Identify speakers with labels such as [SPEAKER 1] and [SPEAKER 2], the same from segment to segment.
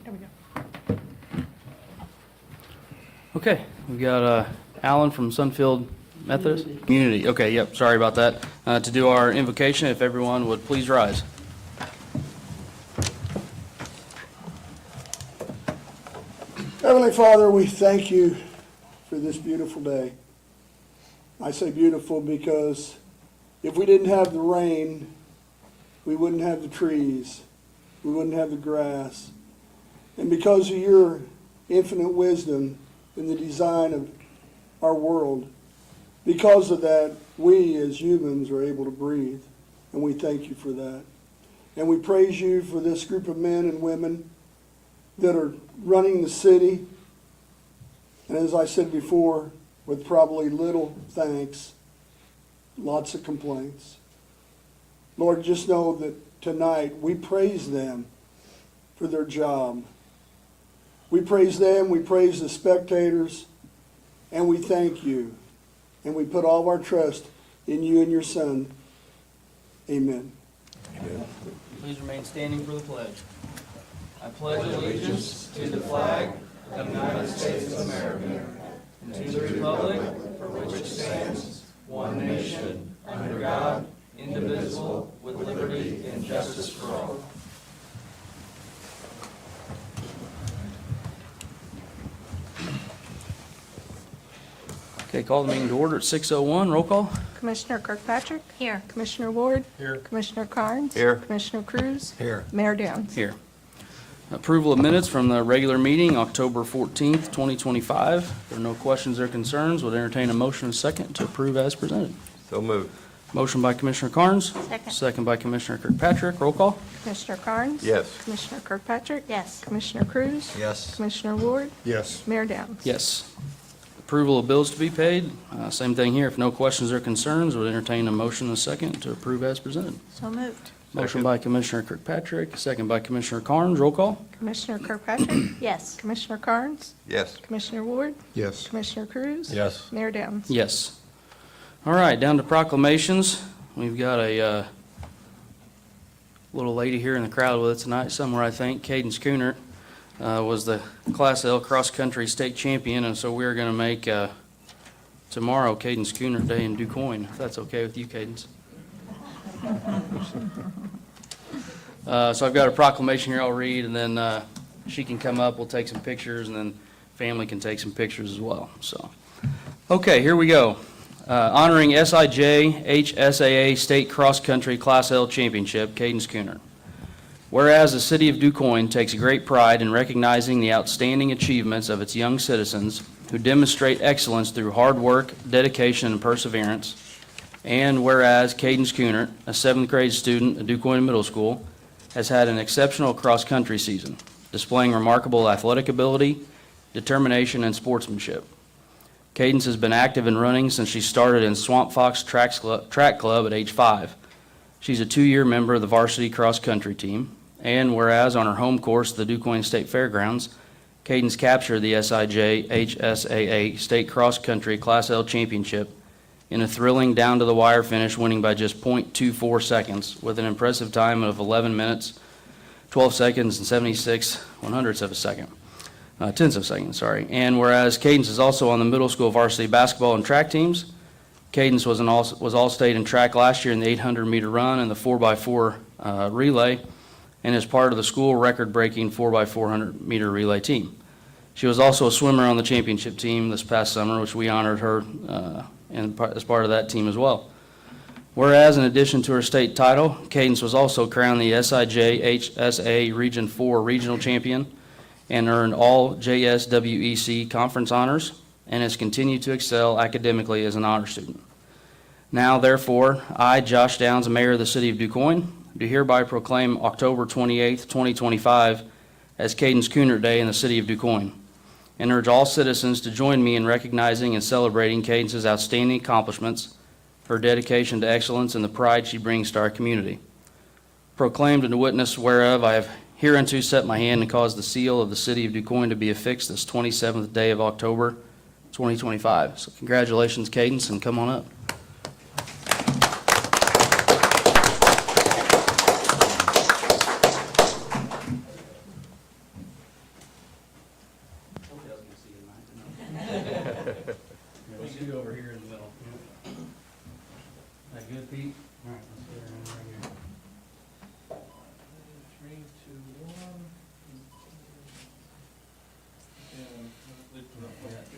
[SPEAKER 1] There we go.
[SPEAKER 2] Okay, we've got Alan from Sunfield Methodist Community. Okay, yep, sorry about that. To do our invocation, if everyone would please rise.
[SPEAKER 3] Heavenly Father, we thank you for this beautiful day. I say beautiful because if we didn't have the rain, we wouldn't have the trees, we wouldn't have the grass. And because of your infinite wisdom in the design of our world, because of that, we as humans are able to breathe. And we thank you for that. And we praise you for this group of men and women that are running the city, and as I said before, with probably little thanks, lots of complaints. Lord, just know that tonight we praise them for their job. We praise them, we praise the spectators, and we thank you. And we put all of our trust in you and your Son. Amen.
[SPEAKER 2] Amen. Please remain standing for the pledge. I pledge allegiance to the flag of the United States of America and to the republic for which it stands, one nation, under God, indivisible, with liberty and justice for all. Okay, call the meeting to order at 6:01. Roll call.
[SPEAKER 1] Commissioner Kirkpatrick?
[SPEAKER 4] Here.
[SPEAKER 1] Commissioner Ward?
[SPEAKER 2] Here.
[SPEAKER 1] Commissioner Carnes?
[SPEAKER 5] Here.
[SPEAKER 1] Commissioner Cruz?
[SPEAKER 5] Here.
[SPEAKER 1] Mayor Downs?
[SPEAKER 2] Here. Approval of minutes from the regular meeting, October 14th, 2025. If there are no questions or concerns, would entertain a motion and a second to approve as presented.
[SPEAKER 5] So moved.
[SPEAKER 2] Motion by Commissioner Carnes.
[SPEAKER 4] Second.
[SPEAKER 2] Second by Commissioner Kirkpatrick. Roll call.
[SPEAKER 1] Commissioner Carnes?
[SPEAKER 5] Yes.
[SPEAKER 1] Commissioner Kirkpatrick?
[SPEAKER 4] Yes.
[SPEAKER 1] Commissioner Cruz?
[SPEAKER 5] Yes.
[SPEAKER 1] Commissioner Ward?
[SPEAKER 5] Yes.
[SPEAKER 1] Mayor Downs?
[SPEAKER 2] Yes. Approval of bills to be paid. Same thing here. If no questions or concerns, would entertain a motion and a second to approve as presented.
[SPEAKER 4] So moved.
[SPEAKER 2] Motion by Commissioner Kirkpatrick, second by Commissioner Carnes. Roll call.
[SPEAKER 1] Commissioner Kirkpatrick?
[SPEAKER 4] Yes.
[SPEAKER 1] Commissioner Carnes?
[SPEAKER 5] Yes.
[SPEAKER 1] Commissioner Ward?
[SPEAKER 5] Yes.
[SPEAKER 1] Commissioner Cruz?
[SPEAKER 5] Yes.
[SPEAKER 1] Mayor Downs?
[SPEAKER 2] Yes. All right, down to proclamations. We've got a little lady here in the crowd with us tonight somewhere, I think. Caden Schoonert was the Class L cross-country state champion, and so we're going to make tomorrow Caden Schoonert Day in DuQuoin, if that's okay with you, Cadence. So I've got a proclamation here I'll read, and then she can come up, we'll take some pictures, and then family can take some pictures as well. So, okay, here we go. Honoring SIJ HSAA State Cross Country Class L Championship, Caden Schoonert. Whereas the city of DuQuoin takes great pride in recognizing the outstanding achievements of its young citizens who demonstrate excellence through hard work, dedication, and perseverance, and whereas Caden Schoonert, a 7th grade student at DuQuoin Middle School, has had an exceptional cross-country season, displaying remarkable athletic ability, determination, and sportsmanship. Cadence has been active in running since she started in Swamp Fox Track Club at age 5. She's a 2-year member of the varsity cross-country team, and whereas on her home course, the DuQuoin State Fairgrounds, Cadence captured the SIJ HSAA State Cross Country Class L Championship in a thrilling down-to-the-wire finish, winning by just .24 seconds with an impressive time of 11 minutes, 12 seconds, and 76 100ths of a second. Tenths of a second, sorry. And whereas Cadence is also on the middle school varsity basketball and track teams, Cadence was all-state in track last year in the 800-meter run and the 4x4 relay, and is part of the school record-breaking 4x400-meter relay team. She was also a swimmer on the championship team this past summer, which we honored her as part of that team as well. Whereas, in addition to her state title, Cadence was also crowned the SIJ HSA Region 4 Regional Champion and earned all JSWEC conference honors, and has continued to excel academically as an honor student. Now, therefore, I, Josh Downs, Mayor of the City of DuQuoin, do hereby proclaim October 28th, 2025 as Caden Schoonert Day in the City of DuQuoin, and urge all citizens to join me in recognizing and celebrating Cadence's outstanding accomplishments, her dedication to excellence, and the pride she brings to our community. Proclaimed and witness whereof I have hereunto set my hand and caused the seal of the City of DuQuoin to be affixed this 27th day of October, 2025. So congratulations, Cadence, and come on up. scoot over here in the middle. That good, Pete? All right, let's get her in right here.
[SPEAKER 4] 3, 2, 1.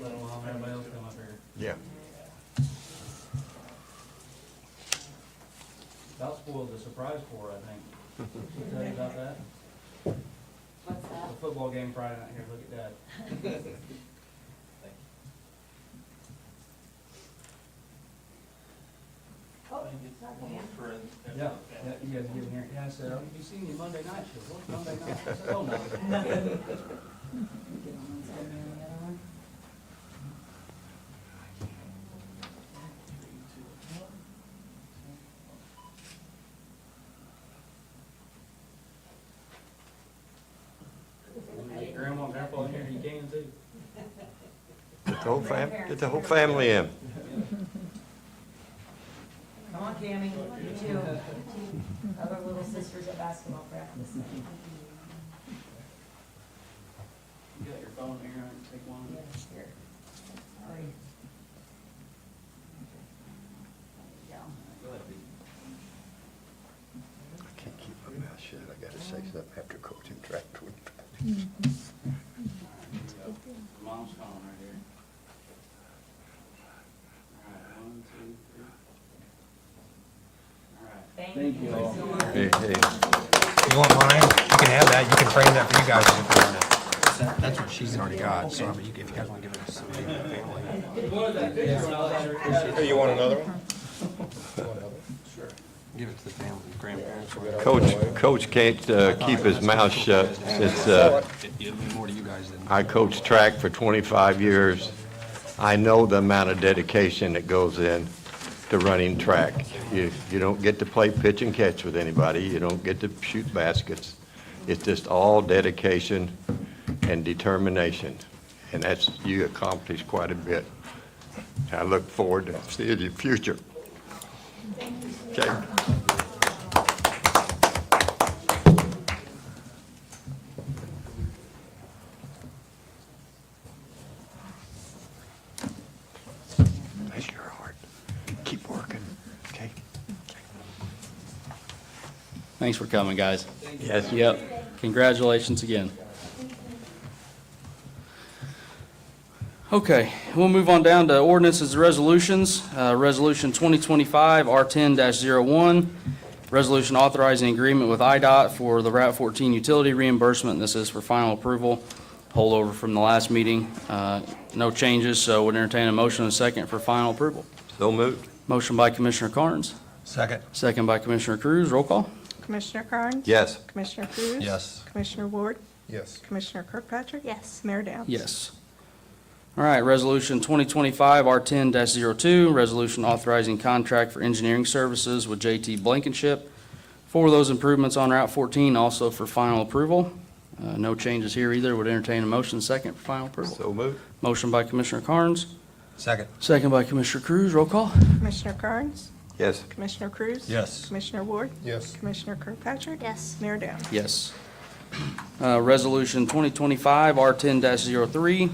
[SPEAKER 2] Let alone everybody else come up here.
[SPEAKER 5] Yeah.
[SPEAKER 2] About spoiled the surprise for her, I think. She'll tell you about that.
[SPEAKER 6] What's that?
[SPEAKER 2] The football game Friday night here, look at that.
[SPEAKER 6] Oh, sorry, ma'am.
[SPEAKER 2] Yeah, yeah, you guys get in here. Yeah, I said, oh, you seen me Monday night? She goes, what's Monday night? I said, oh, no.
[SPEAKER 6] Get on one side and then the other one.
[SPEAKER 2] Get Grandma and Grandpa in here, you can too.
[SPEAKER 5] Get the whole family in.
[SPEAKER 6] Come on, Cammy, you too. Other little sisters at basketball practice.
[SPEAKER 2] You got your phone here, I can take one.
[SPEAKER 6] Yeah, here. Sorry. There you
[SPEAKER 2] Go ahead, Pete.
[SPEAKER 5] I can't keep my mouth shut. I gotta say something after coaching track.
[SPEAKER 2] Mom's phone right here. All right, 1, 2, 3. All right.
[SPEAKER 6] go. Thank you
[SPEAKER 2] all.
[SPEAKER 6] so much.
[SPEAKER 5] Hey, hey.
[SPEAKER 7] You want mine? You can have that. You can frame that for you guys. That's what she's already got, so I mean, if you guys want to give it to somebody in the family.
[SPEAKER 5] Hey, you want another one?
[SPEAKER 7] Give it to the family, grandparents.
[SPEAKER 5] Coach can't keep his mouth shut since
[SPEAKER 7] It'll mean more to you guys than.
[SPEAKER 5] I coached track for 25 years. I know the amount of dedication that goes in to running track. You don't get to play pitch and catch with anybody. You don't get to shoot baskets. It's just all dedication and determination. And that's, you accomplished quite a bit. I look forward to seeing your future. Okay. Bless your heart. Keep working, okay?
[SPEAKER 2] Thanks for coming, guys.
[SPEAKER 5] Yes.
[SPEAKER 2] Yep, congratulations again. Okay, we'll move on down to ordinances and resolutions. Resolution 2025 R10-01, resolution authorizing agreement with IDOT for the Route 14 utility reimbursement. This is for final approval. Holdover from the last meeting. No changes, so would entertain a motion and a second for final approval.
[SPEAKER 5] So moved.
[SPEAKER 2] Motion by Commissioner Carnes,
[SPEAKER 7] Second.
[SPEAKER 2] second by Commissioner Cruz. Roll call.
[SPEAKER 1] Commissioner Carnes?
[SPEAKER 5] Yes.
[SPEAKER 1] Commissioner Cruz?
[SPEAKER 7] Yes.
[SPEAKER 1] Commissioner Ward?
[SPEAKER 7] Yes.
[SPEAKER 1] Commissioner Kirkpatrick?
[SPEAKER 6] Yes.
[SPEAKER 1] Mayor Downs?
[SPEAKER 2] Yes. All right, Resolution 2025 R10-02, resolution authorizing contract for engineering services with JT Blankenship for those improvements on Route 14, also for final approval. No changes here either. Would entertain a motion second for final approval.
[SPEAKER 5] So moved.
[SPEAKER 2] Motion by Commissioner Carnes,
[SPEAKER 7] Second.
[SPEAKER 2] second by Commissioner Cruz. Roll call.
[SPEAKER 1] Commissioner Carnes?
[SPEAKER 5] Yes.
[SPEAKER 1] Commissioner Cruz?
[SPEAKER 7] Yes.
[SPEAKER 1] Commissioner Ward?
[SPEAKER 7] Yes.
[SPEAKER 1] Commissioner Kirkpatrick?
[SPEAKER 6] Yes.
[SPEAKER 1] Mayor Downs?
[SPEAKER 2] Yes. Resolution 2025 R10-03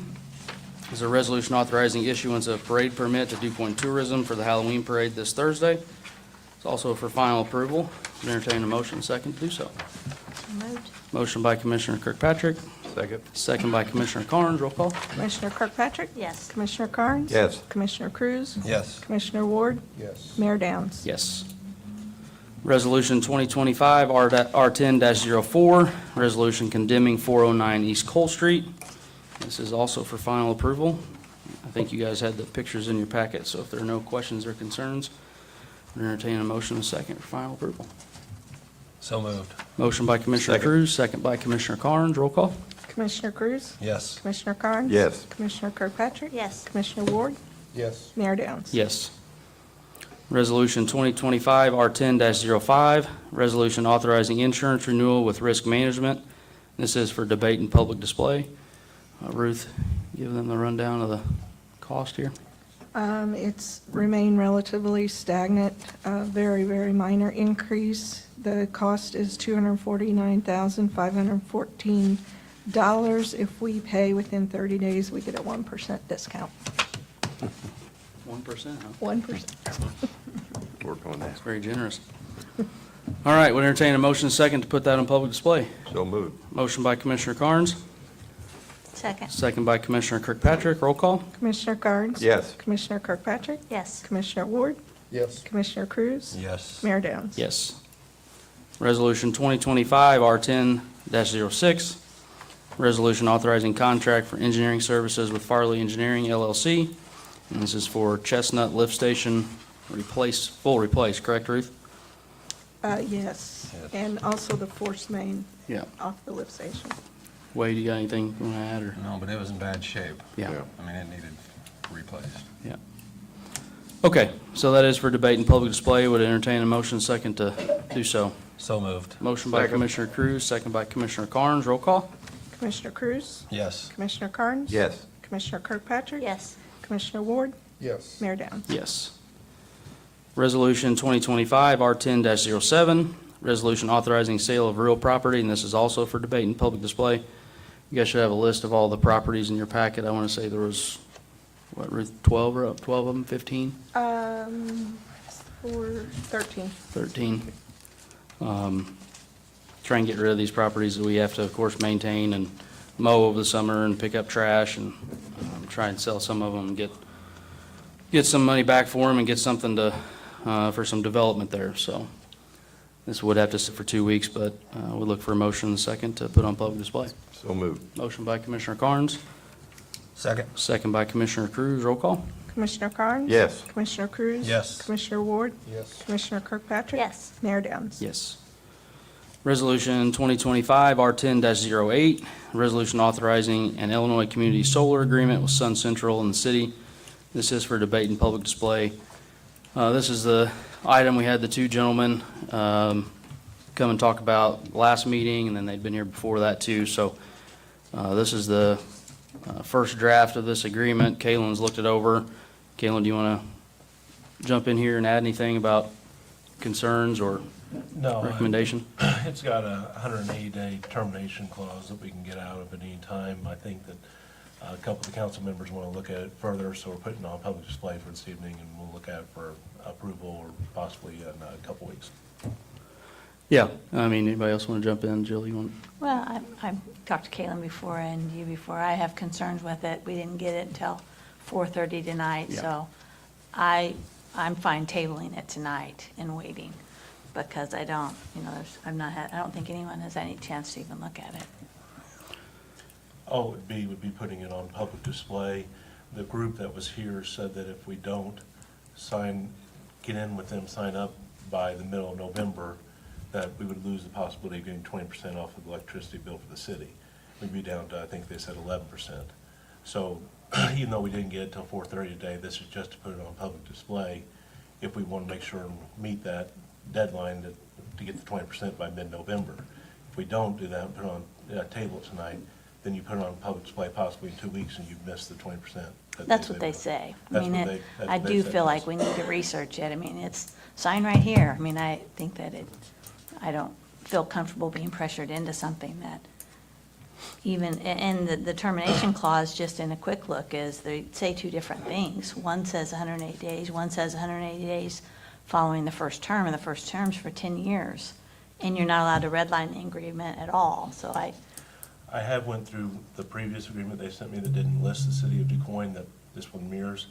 [SPEAKER 2] is a resolution authorizing issuance of parade permit to Dew Point Tourism for the Halloween parade this Thursday. It's also for final approval. Would entertain a motion second to do so.
[SPEAKER 6] Moved.
[SPEAKER 2] Motion by Commissioner Kirkpatrick,
[SPEAKER 5] Second.
[SPEAKER 2] second by Commissioner Carnes. Roll call.
[SPEAKER 1] Commissioner Kirkpatrick?
[SPEAKER 6] Yes.
[SPEAKER 1] Commissioner Carnes?
[SPEAKER 5] Yes.
[SPEAKER 1] Commissioner Cruz?
[SPEAKER 7] Yes.
[SPEAKER 1] Commissioner Ward?
[SPEAKER 7] Yes.
[SPEAKER 1] Mayor Downs?
[SPEAKER 2] Yes. Resolution 2025 R10-04, resolution condemning 409 East Cole Street. This is also for final approval. I think you guys had the pictures in your packet, so if there are no questions or concerns, we'll entertain a motion and a second for final approval.
[SPEAKER 7] So moved.
[SPEAKER 2] Motion by Commissioner
[SPEAKER 5] Second.
[SPEAKER 2] Cruz, second by Commissioner Carnes. Roll call.
[SPEAKER 1] Commissioner Cruz?
[SPEAKER 7] Yes.
[SPEAKER 1] Commissioner Carnes?
[SPEAKER 5] Yes.
[SPEAKER 1] Commissioner Kirkpatrick?
[SPEAKER 6] Yes.
[SPEAKER 1] Commissioner Ward?
[SPEAKER 7] Yes.
[SPEAKER 1] Mayor Downs?
[SPEAKER 2] Yes. Resolution 2025 R10-05, resolution authorizing insurance renewal with risk management. This is for debate and public display. Ruth, give them the rundown of the cost here.
[SPEAKER 1] It's remained relatively stagnant, a very, very minor increase. The cost is $249,514. If we pay within 30 days, we get a 1% discount.
[SPEAKER 2] 1%, huh?
[SPEAKER 1] 1%.
[SPEAKER 5] Work on that.
[SPEAKER 2] That's very generous. All right, we'll entertain a motion second to put that on public display.
[SPEAKER 5] So moved.
[SPEAKER 2] Motion by Commissioner Carnes,
[SPEAKER 6] Second.
[SPEAKER 2] second by Commissioner Kirkpatrick. Roll call?
[SPEAKER 1] Commissioner Carnes?
[SPEAKER 5] Yes.
[SPEAKER 1] Commissioner Kirkpatrick?
[SPEAKER 6] Yes.
[SPEAKER 1] Commissioner Ward?
[SPEAKER 4] Yes.
[SPEAKER 1] Commissioner Cruz?
[SPEAKER 7] Yes.
[SPEAKER 1] Mayor Downs?
[SPEAKER 2] Yes. Resolution 2025 R10-06, resolution authorizing contract for engineering services with Farley Engineering LLC. And this is for Chestnut Lift Station full replace, correct, Ruth?
[SPEAKER 1] Yes, and also the force main
[SPEAKER 2] Yeah.
[SPEAKER 1] off the lift station.
[SPEAKER 2] Wade, you got anything you want to add, or?
[SPEAKER 7] No, but it was in bad shape.
[SPEAKER 2] Yeah.
[SPEAKER 7] I mean, it needed replaced.
[SPEAKER 2] Yeah. Okay, so that is for debate and public display. Would entertain a motion second to do so.
[SPEAKER 7] So moved.
[SPEAKER 2] Motion by
[SPEAKER 5] Second.
[SPEAKER 2] Commissioner Cruz, second by Commissioner Carnes. Roll call?
[SPEAKER 1] Commissioner Cruz?
[SPEAKER 7] Yes.
[SPEAKER 1] Commissioner Carnes?
[SPEAKER 5] Yes.
[SPEAKER 1] Commissioner Kirkpatrick?
[SPEAKER 6] Yes.
[SPEAKER 1] Commissioner Ward?
[SPEAKER 4] Yes.
[SPEAKER 1] Mayor Downs?
[SPEAKER 2] Yes. Resolution 2025 R10-07, resolution authorizing sale of real property, and this is also for debate and public display. You guys should have a list of all the properties in your packet. I want to say there was, what, Ruth, 12 of them, 15?
[SPEAKER 1] For 13.
[SPEAKER 2] 13. Try and get rid of these properties that we have to, of course, maintain and mow over the summer and pick up trash and try and sell some of them and get some money back for them and get something to, for some development there. So this would have to sit for 2 weeks, but we look for a motion and a second to put on public display.
[SPEAKER 5] So moved.
[SPEAKER 2] Motion by Commissioner Carnes,
[SPEAKER 7] Second.
[SPEAKER 2] second by Commissioner Cruz. Roll call?
[SPEAKER 1] Commissioner Carnes?
[SPEAKER 5] Yes.
[SPEAKER 1] Commissioner Cruz?
[SPEAKER 7] Yes.
[SPEAKER 1] Commissioner Ward?
[SPEAKER 4] Yes.
[SPEAKER 1] Commissioner Kirkpatrick?
[SPEAKER 6] Yes.
[SPEAKER 1] Mayor Downs?
[SPEAKER 2] Yes. Resolution 2025 R10-08, resolution authorizing an Illinois Community Solar Agreement with Sun Central and the city. This is for debate and public display. This is the item we had the two gentlemen come and talk about last meeting, and then they'd been here before that too. So this is the first draft of this agreement. Kaylin's looked it over. Kaylin, do you want to jump in here and add anything about concerns or
[SPEAKER 8] No,
[SPEAKER 2] recommendation?
[SPEAKER 8] it's got a 180-day termination clause that we can get out of at any time. I think that a couple of the council members want to look at it further, so we're putting it on public display for this evening, and we'll look at it for approval or possibly in a couple weeks.
[SPEAKER 2] Yeah, I mean, anybody else want to jump in? Jill, you want?
[SPEAKER 6] Well, I've talked to Caitlin before and you before. I have concerns with it. We didn't get it until 4:30 tonight,
[SPEAKER 2] Yeah.
[SPEAKER 6] so I'm fine tabling it tonight and waiting because I don't, I don't think anyone has any chance to even look at it.
[SPEAKER 8] All it would be putting it on public display. The group that was here said that if we don't get in with them, sign up by the middle of November, that we would lose the possibility of getting 20% off of the electricity bill for the city. We'd be down to, I think they said 11%. So even though we didn't get it till 4:30 today, this is just to put it on public display if we want to make sure and meet that deadline to get the 20% by mid-November. If we don't do that and put it on table it tonight, then you put it on public display possibly in 2 weeks and you've missed the 20%.
[SPEAKER 6] That's what they say. I
[SPEAKER 8] That's
[SPEAKER 6] mean,
[SPEAKER 8] what they- that's
[SPEAKER 6] I
[SPEAKER 8] what they
[SPEAKER 6] do
[SPEAKER 8] said
[SPEAKER 6] feel
[SPEAKER 8] to
[SPEAKER 6] like
[SPEAKER 8] us.
[SPEAKER 6] we need to research it. I mean, it's signed right here. I mean, I think that I don't feel comfortable being pressured into something that even, and the termination clause, just in a quick look, is they say two different things. One says 180 days, one says 180 days following the first term, and the first term's for 10 years. And you're not allowed to redline the agreement at all, so I
[SPEAKER 8] have went through the previous agreement they sent me that didn't list the city of DuQuoin, that this one mirrors.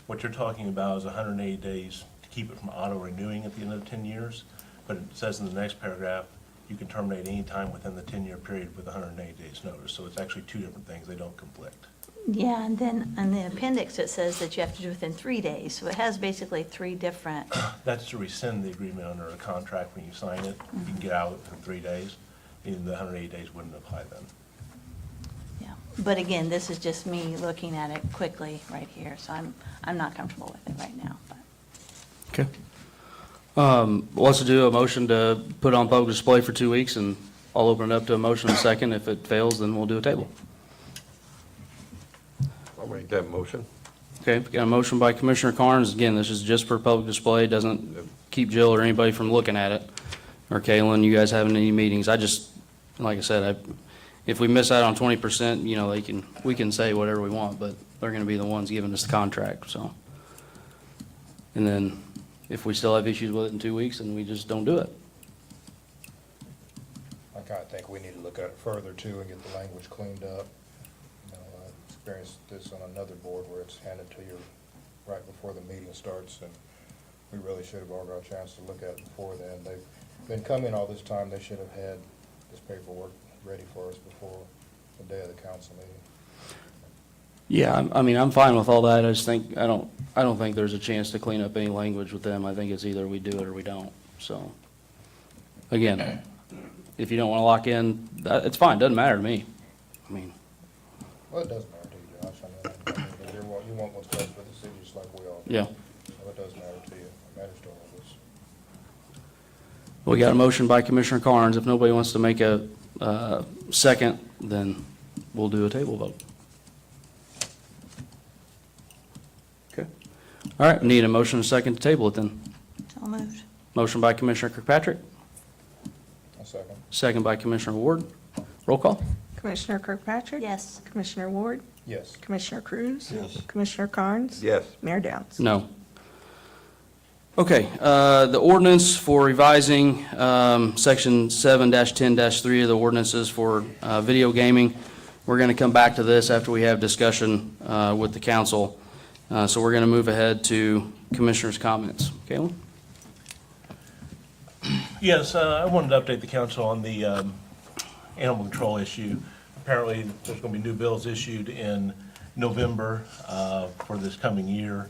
[SPEAKER 8] What you're talking about is 180 days to keep it from auto-renewing at the end of 10 years, but it says in the next paragraph, you can terminate any time within the 10-year period with 180 days notice. So it's actually two different things, they don't conflict.
[SPEAKER 6] Yeah, and then in the appendix, it says that you have to do within 3 days, so it has basically three different,
[SPEAKER 8] That's to rescind the agreement under a contract when you sign it. You can get out in 3 days, and the 180 days wouldn't apply then.
[SPEAKER 6] yeah. But again, this is just me looking at it quickly right here, so I'm not comfortable with it right now, but.
[SPEAKER 2] Okay. Let's do a motion to put on public display for 2 weeks, and I'll open it up to a motion in a second. If it fails, then we'll do a table.
[SPEAKER 5] I'll make that motion.
[SPEAKER 2] Okay, we got a motion by Commissioner Carnes. Again, this is just for public display. It doesn't keep Jill or anybody from looking at it. Or Kaylin, you guys having any meetings. I just, like I said, if we miss out on 20%, we can say whatever we want, but they're gonna be the ones giving us the contract, so. And then if we still have issues with it in 2 weeks, then we just don't do it.
[SPEAKER 7] I kind of think we need to look at it further too and get the language cleaned up. You know, I experienced this on another board where it's handed to you right before the meeting starts, and we really should have all got a chance to look at it before then. They've been coming all this time, they should have had this paperwork ready for us before the day of the council meeting.
[SPEAKER 2] Yeah, I mean, I'm fine with all that. I just think, I don't think there's a chance to clean up any language with them. I think it's either we do it or we don't. So, again, if you don't want to lock in, it's fine, doesn't matter to me. I mean,
[SPEAKER 7] Well, it does matter to you, Josh. I mean, you want what's best for the city just like we all do.
[SPEAKER 2] yeah.
[SPEAKER 7] So it does matter to you. It matters to all of us.
[SPEAKER 2] We got a motion by Commissioner Carnes. If nobody wants to make a second, then we'll do a table vote. Okay. All right, need a motion and a second to table it then.
[SPEAKER 6] So moved.
[SPEAKER 2] Motion by Commissioner Kirkpatrick,
[SPEAKER 7] A second.
[SPEAKER 2] second by Commissioner Ward. Roll call?
[SPEAKER 1] Commissioner Kirkpatrick?
[SPEAKER 6] Yes.
[SPEAKER 1] Commissioner Ward?
[SPEAKER 7] Yes.
[SPEAKER 1] Commissioner Cruz?
[SPEAKER 3] Yes.
[SPEAKER 1] Commissioner Carnes?
[SPEAKER 5] Yes.
[SPEAKER 1] Mayor Downs?
[SPEAKER 2] No. Okay, the ordinance for revising Section 7-10-3 of the ordinances for video gaming. We're going to come back to this after we have discussion with the council. So we're going to move ahead to commissioners' comments. Kalen?
[SPEAKER 8] Yes, I wanted to update the council on the animal control issue. Apparently, there's going to be new bills issued in November for this coming year.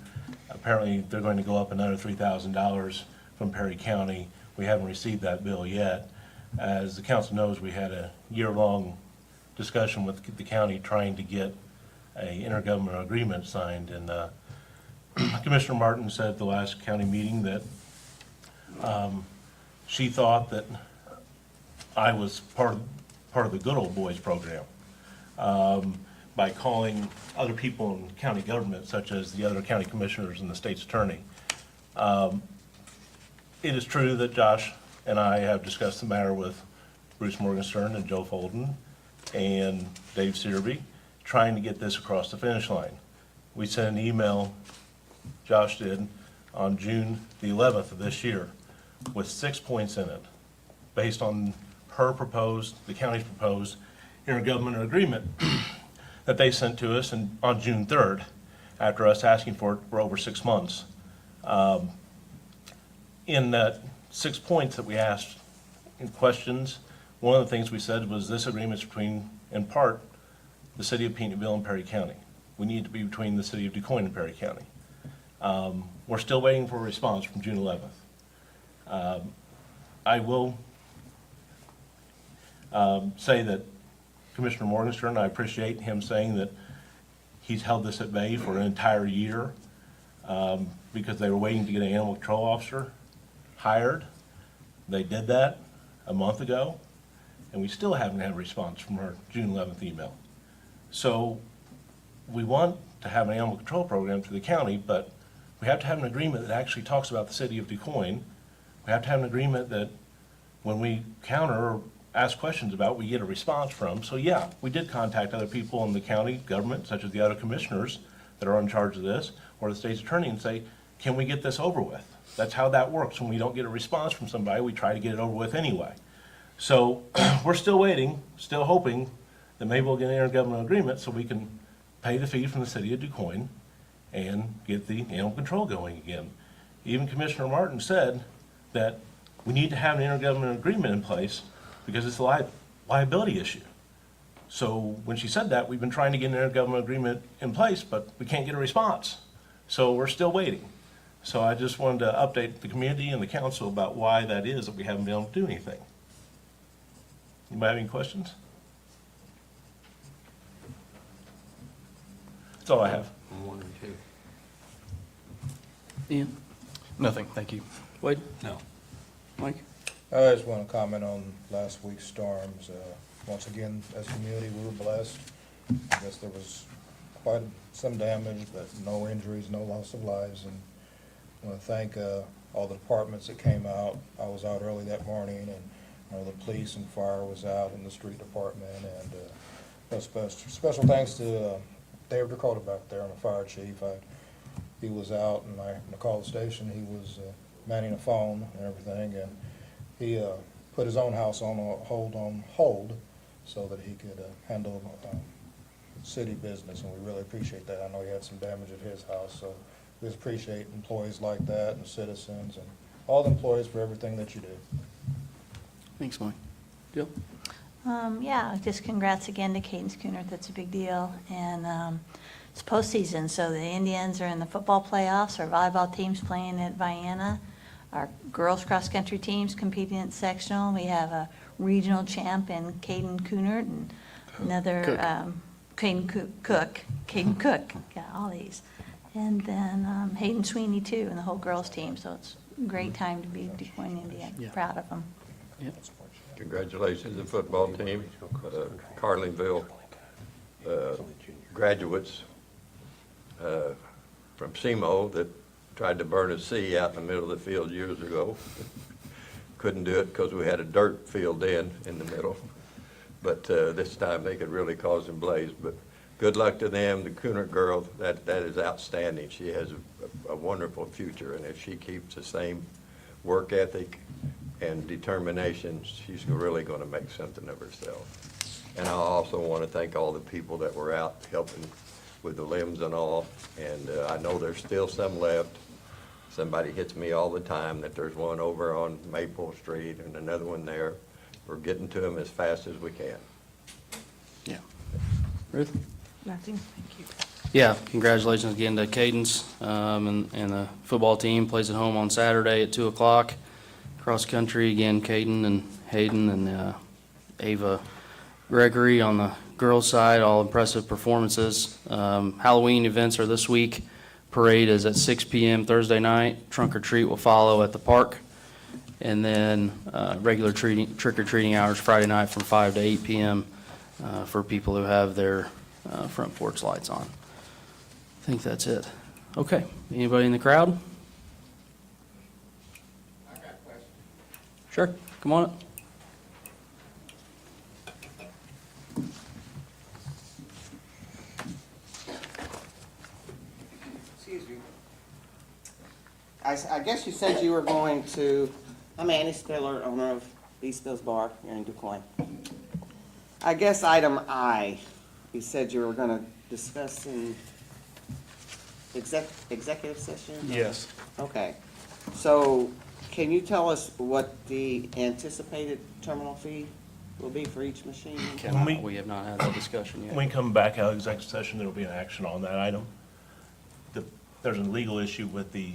[SPEAKER 8] Apparently, they're going to go up another $3,000 from Perry County. We haven't received that bill yet. As the council knows, we had a year-long discussion with the county trying to get an intergovernmental agreement signed, and Commissioner Martin said at the last county meeting that she thought that I was part of the good old boys program by calling other people in county government, such as the other county commissioners and the state's attorney. It is true that Josh and I have discussed the matter with Bruce Morgenstern and Joe Folden and Dave Searby, trying to get this across the finish line. We sent an email, Josh did, on June the 11th of this year with 6 points in it, based on the county's proposed intergovernmental agreement that they sent to us on June 3rd, after us asking for it for over 6 months. In that 6 points that we asked in questions, one of the things we said was this agreement's between, in part, the city of Petersville and Perry County. We need to be between the city of DuQuoin and Perry County. We're still waiting for a response from June 11th. I will say that Commissioner Morgenstern, I appreciate him saying that he's held this at bay for an entire year because they were waiting to get an animal control officer hired. They did that a month ago, and we still haven't had a response from her June 11th email. So we want to have an animal control program through the county, but we have to have an agreement that actually talks about the city of DuQuoin. We have to have an agreement that when we counter or ask questions about, we get a response from. So yeah, we did contact other people in the county government, such as the other commissioners that are in charge of this, or the state's attorney, and say, can we get this over with? That's how that works. When we don't get a response from somebody, we try to get it over with anyway. So we're still waiting, still hoping that maybe we'll get an intergovernmental agreement so we can pay the fee from the city of DuQuoin and get the animal control going again. Even Commissioner Martin said that we need to have an intergovernmental agreement in place because it's a liability issue. So when she said that, we've been trying to get an intergovernmental agreement in place, but we can't get a response. So we're still waiting. So I just wanted to update the community and the council about why that is that we haven't been able to do anything. Anybody have any questions? That's all I have.
[SPEAKER 2] Ian?
[SPEAKER 9] Nothing, thank you.
[SPEAKER 2] Wade?
[SPEAKER 9] No.
[SPEAKER 2] Mike?
[SPEAKER 7] I just want to comment on last week's storms. Once again, as a community, we were blessed. I guess there was quite some damage, but no injuries, no loss of lives. And I want to thank all the departments that came out. I was out early that morning, and the police and fire was out in the street department. And special thanks to David Dakota back there, and the fire chief. he was out, and I called the station. He was manning a phone and everything, and he put his own house on hold so that he could handle city business, and we really appreciate that. I know he had some damage at his house, so we appreciate employees like that and citizens and all the employees for everything that you do.
[SPEAKER 2] Thanks, Mike. Jill?
[SPEAKER 6] Yeah, just congrats again to Cadence Cooner. That's a big deal. And it's postseason, so the Indians are in the football playoffs. Our volleyball team's playing at Vienna. Our girls cross-country team's competing at sectional. We have a regional champ in Caden Cooner and another Caden Cook, got all these. And then Hayden Sweeney too, and the whole girls team. So it's a great time to be DuQuoin, Indiana.
[SPEAKER 2] Yeah.
[SPEAKER 6] Proud of them.
[SPEAKER 2] Yep.
[SPEAKER 5] Congratulations to the football team, Carlinville graduates from SEMO that tried to burn a C out in the middle of the field years ago. Couldn't do it because we had a dirt field in the middle. But this time they could really cause them blaze. But good luck to them. The Cooner girl, that is outstanding. She has a wonderful future, and if she keeps the same work ethic and determination, she's really going to make something of herself. And I also want to thank all the people that were out helping with the limbs and all, and I know there's still some left. Somebody hits me all the time that there's one over on Maple Street and another one there. We're getting to them as fast as we can.
[SPEAKER 2] Yeah. Ruth?
[SPEAKER 1] Nothing, thank you.
[SPEAKER 2] Yeah, congratulations again to Cadence, and the football team plays at home on Saturday at 2 o'clock. Cross country, again, Caden and Hayden and Ava Gregory on the girls' side, all impressive performances. Halloween events are this week. Parade is at 6 p.m. Thursday night. Trunk or treat will follow at the park. And then regular trick-or-treating hours Friday night from 5 to 8 p.m. For people who have their front porch lights on. I think that's it. Okay, anybody in the crowd?
[SPEAKER 4] I got a question.
[SPEAKER 2] Sure, come on up.
[SPEAKER 4] Excuse me. I guess you said you were going to, I'm Annie Spiller, owner of East Mills Bar here in DuQuoin. I guess item I, you said you were gonna discuss in executive session?
[SPEAKER 2] Yes.
[SPEAKER 4] Okay, so can you tell us what the anticipated terminal fee will be for each machine?
[SPEAKER 2] We have not had that discussion yet.
[SPEAKER 8] When we come back out of executive session, there will be an action on that item. There's a legal issue with the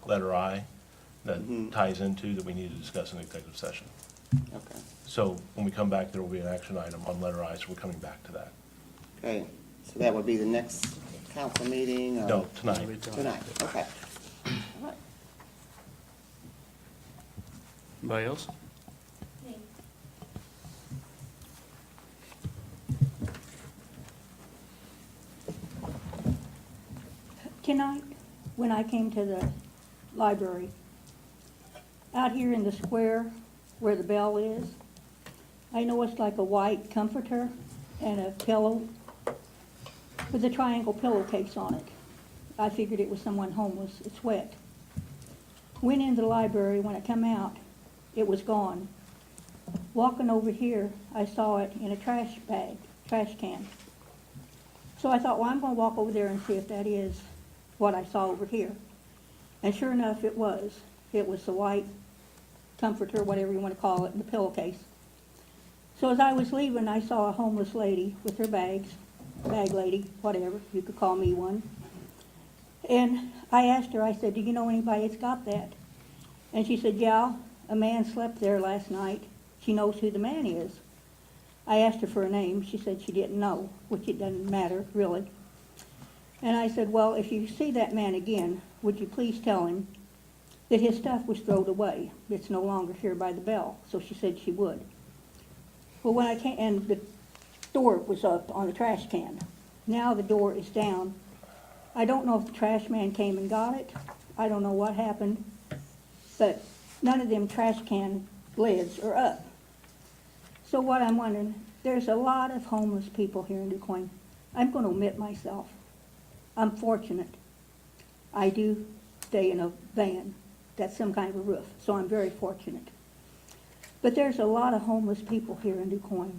[SPEAKER 8] letter I that ties into that we need to discuss in executive session.
[SPEAKER 4] Okay,
[SPEAKER 8] So when we come back, there will be an action item on letter I, so we're coming back to that.
[SPEAKER 4] okay, so that would be the next council meeting? or-
[SPEAKER 8] No, tonight.
[SPEAKER 4] Tonight, okay. All right.
[SPEAKER 2] Anybody else?
[SPEAKER 9] Tonight, when I came to the library, out here in the square where the bell is, I noticed like a white comforter and a pillow with a triangle pillowcase on it. I figured it was someone homeless. It's wet. Went into the library. When I come out, it was gone. Walking over here, I saw it in a trash can. So I thought, well, I'm going to walk over there and see if that is what I saw over here. And sure enough, it was. It was the white comforter, whatever you want to call it, and the pillowcase. So as I was leaving, I saw a homeless lady with her bags, bag lady, whatever, you could call me one. And I asked her, I said, do you know anybody that's got that? And she said, yeah, a man slept there last night. She knows who the man is. I asked her for a name. She said she didn't know, which it doesn't matter, really. And I said, well, if you see that man again, would you please tell him that his stuff was thrown away. It's no longer here by the bell. So she said she would. Well, when I came, and the door was up on the trash can. Now the door is down. I don't know if the trash man came and got it. I don't know what happened. But none of them trash can lids are up. So what I'm wondering, there's a lot of homeless people here in DuQuoin. I'm going to omit myself. I'm fortunate. I do stay in a van that's some kind of a roof, so I'm very fortunate. But there's a lot of homeless people here in DuQuoin.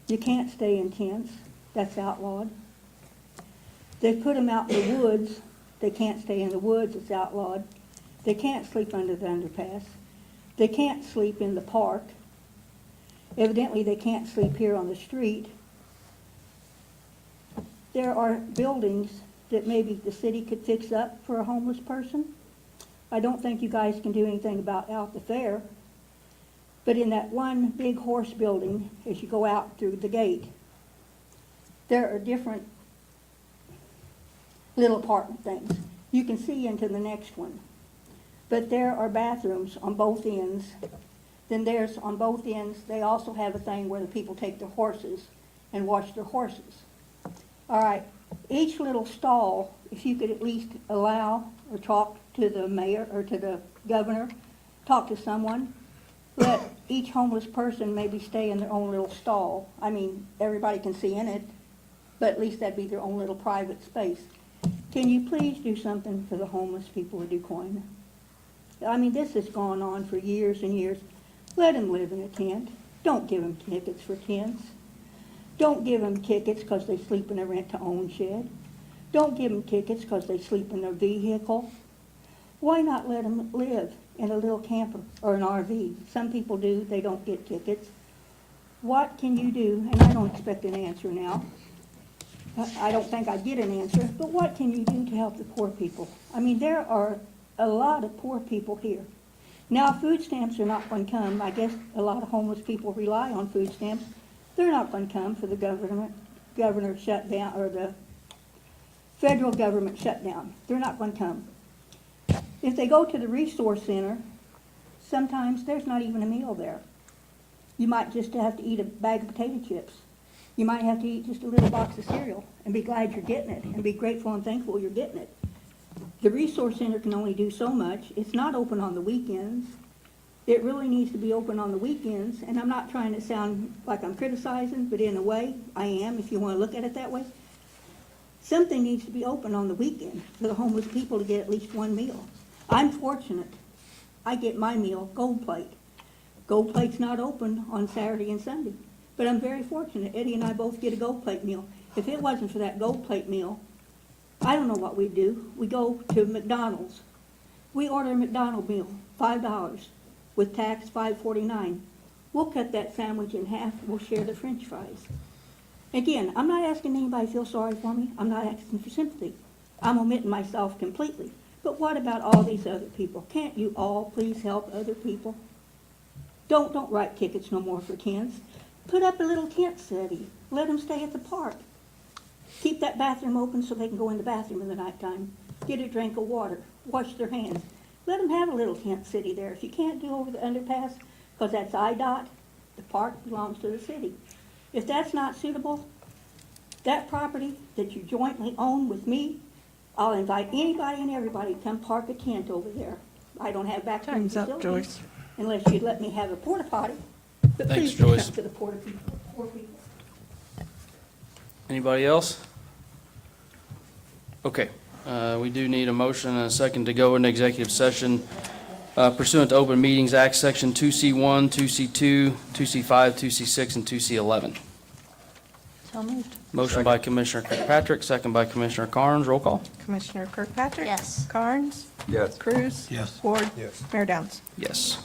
[SPEAKER 9] You can't stay in tents, that's outlawed. They put them out in the woods, they can't stay in the woods, it's outlawed. They can't sleep under the underpass. They can't sleep in the park. Evidently, they can't sleep here on the street. There are buildings that maybe the city could fix up for a homeless person. I don't think you guys can do anything about out the fair. But in that one big horse building, as you go out through the gate, there are different little apartment things. You can see into the next one. But there are bathrooms on both ends. Then there's on both ends, they also have a thing where the people take their horses and wash their horses. All right, each little stall, if you could at least allow or talk to the mayor or to the governor, talk to someone, let each homeless person maybe stay in their own little stall. I mean, everybody can see in it, but at least that'd be their own little private space. Can you please do something for the homeless people of DuQuoin? I mean, this has gone on for years and years. Let them live in a tent. Don't give them tickets for tents. Don't give them tickets because they sleep in a rent-to-own shed. Don't give them tickets because they sleep in their vehicle. Why not let them live in a little camper or an RV? Some people do, they don't get tickets. What can you do, and I don't expect an answer now. I don't think I get an answer, but what can you do to help the poor people? I mean, there are a lot of poor people here. Now, food stamps are not going to come. I guess a lot of homeless people rely on food stamps. They're not going to come for the governor shutdown, or the federal government shutdown. They're not going to come. If they go to the resource center, sometimes there's not even a meal there. You might just have to eat a bag of potato chips. You might have to eat just a little box of cereal and be glad you're getting it and be grateful and thankful you're getting it. The resource center can only do so much. It's not open on the weekends. It really needs to be open on the weekends, and I'm not trying to sound like I'm criticizing, but in a way, I am, if you want to look at it that way. Something needs to be open on the weekend for the homeless people to get at least one meal. I'm fortunate. I get my meal, Gold Plate. Gold Plate's not open on Saturday and Sunday, but I'm very fortunate. Eddie and I both get a Gold Plate meal. If it wasn't for that Gold Plate meal, I don't know what we'd do. We go to McDonald's. We order a McDonald's meal, $5, with tax $5.49. We'll cut that sandwich in half, we'll share the french fries. Again, I'm not asking anybody to feel sorry for me. I'm not asking for sympathy. I'm omitting myself completely. But what about all these other people? Can't you all please help other people? Don't write tickets no more for tents. Put up a little tent city. Let them stay at the park. Keep that bathroom open so they can go in the bathroom in the nighttime. Get a drink of water. Wash their hands. Let them have a little tent city there. If you can't do over the underpass, because that's IDOT, the park belongs to the city. If that's not suitable, that property that you jointly own with me, I'll invite anybody and everybody to come park a tent over there. I don't have bathroom
[SPEAKER 1] Time's up,
[SPEAKER 9] facilities,
[SPEAKER 1] Joyce.
[SPEAKER 9] unless you'd let me have a porta potty. But
[SPEAKER 2] Thanks,
[SPEAKER 9] please do
[SPEAKER 2] Joyce.
[SPEAKER 9] something to the poor people.
[SPEAKER 2] Anybody else? Okay, we do need a motion and a second to go into executive session pursuant to Open Meetings Act, Section 2C1, 2C2, 2C5, 2C6, and 2C11.
[SPEAKER 6] So moved.
[SPEAKER 2] Motion by Commissioner Kirkpatrick, second by Commissioner Carnes. Roll call.
[SPEAKER 1] Commissioner Kirkpatrick?
[SPEAKER 6] Yes.
[SPEAKER 1] Carnes?
[SPEAKER 5] Yes.
[SPEAKER 1] Cruz?
[SPEAKER 8] Yes.
[SPEAKER 1] Ward?
[SPEAKER 7] Yes.
[SPEAKER 1] Mayor Downs?
[SPEAKER 2] Yes.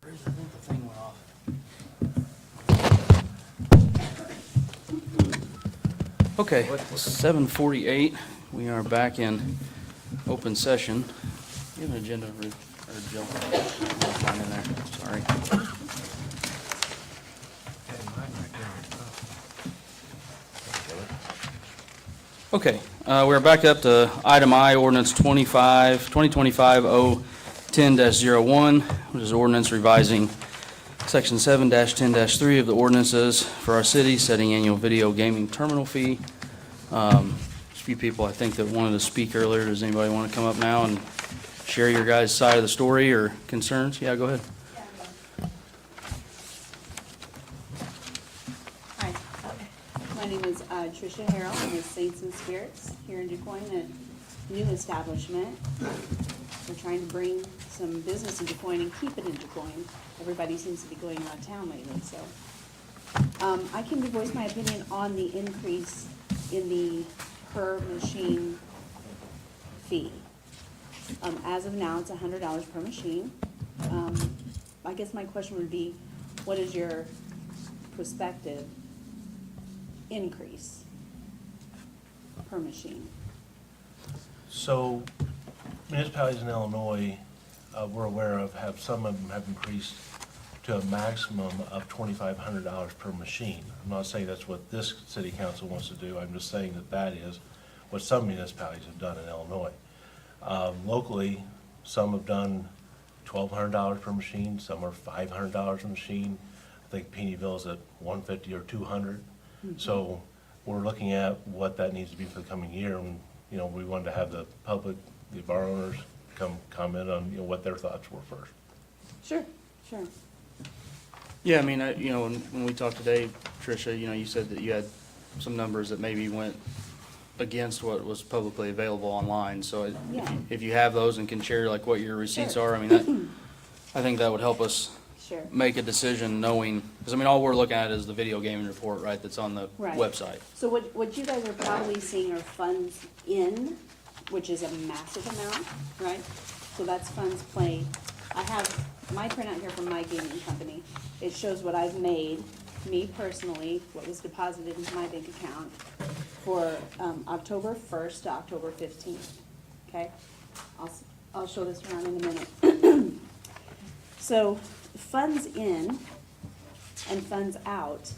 [SPEAKER 2] I think the thing went off. Okay, 7:48, we are back in open session. You have an agenda, Ruth, or Jill? Find in there, sorry. Okay, we're back up to item I, ordinance 2025-010-01, which is ordinance revising section 7-10-3 of the ordinances for our city, setting annual video gaming terminal fee. There's a few people, I think, that wanted to speak earlier. Does anybody want to come up now and share your guys' side of the story or concerns? Yeah, go ahead.
[SPEAKER 10] Hi, my name is Tricia Harrell. I'm with Saints and Spirits here in DuQuoin, a new establishment. We're trying to bring some business in DuQuoin and keep it in DuQuoin. Everybody seems to be going out of town lately, so. I came to voice my opinion on the increase in the per machine fee. As of now, it's $100 per machine. I guess my question would be, what is your prospective increase per machine?
[SPEAKER 8] So municipalities in Illinois, we're aware of, some of them have increased to a maximum of $2,500 per machine. I'm not saying that's what this city council wants to do, I'm just saying that that is what some municipalities have done in Illinois. Locally, some have done $1,200 per machine, some are $500 a machine. I think Peeneyville is at $150 or $200. So we're looking at what that needs to be for the coming year, and, we wanted to have the public, the bar owners, come comment on, what their thoughts were first.
[SPEAKER 10] Sure, sure.
[SPEAKER 2] Yeah, I mean, when we talked today, Tricia, you said that you had some numbers that maybe went against what was publicly available online. So
[SPEAKER 10] Yeah.
[SPEAKER 2] if you have those and can share like what your receipts
[SPEAKER 10] Sure.
[SPEAKER 2] are, I mean, I think that would help us
[SPEAKER 10] Sure.
[SPEAKER 2] make a decision knowing, because I mean, all we're looking at is the video gaming report, right, that's on the
[SPEAKER 10] Right.
[SPEAKER 2] website.
[SPEAKER 10] So what you guys are probably seeing are funds in, which is a massive amount, right? So that's funds played. I have my printout here from my gaming company. It shows what I've made, me personally, what was deposited into my bank account for October 1st to October 15th, okay? I'll show this around in a minute. So funds in and funds out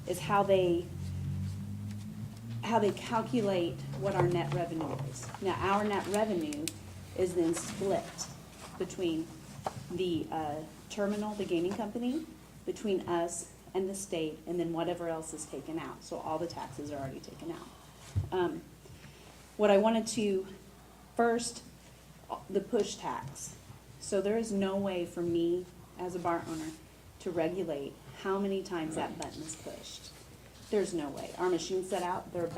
[SPEAKER 10] is how they calculate what our net revenue is. Now, our net revenue is then split between the terminal, the gaming company, between us and the state, and then whatever else is taken out. So all the taxes are already taken out. What I wanted to, first, the push tax. So there is no way for me, as a bar owner, to regulate how many times that button is pushed. There's no way. Our machines set out, they're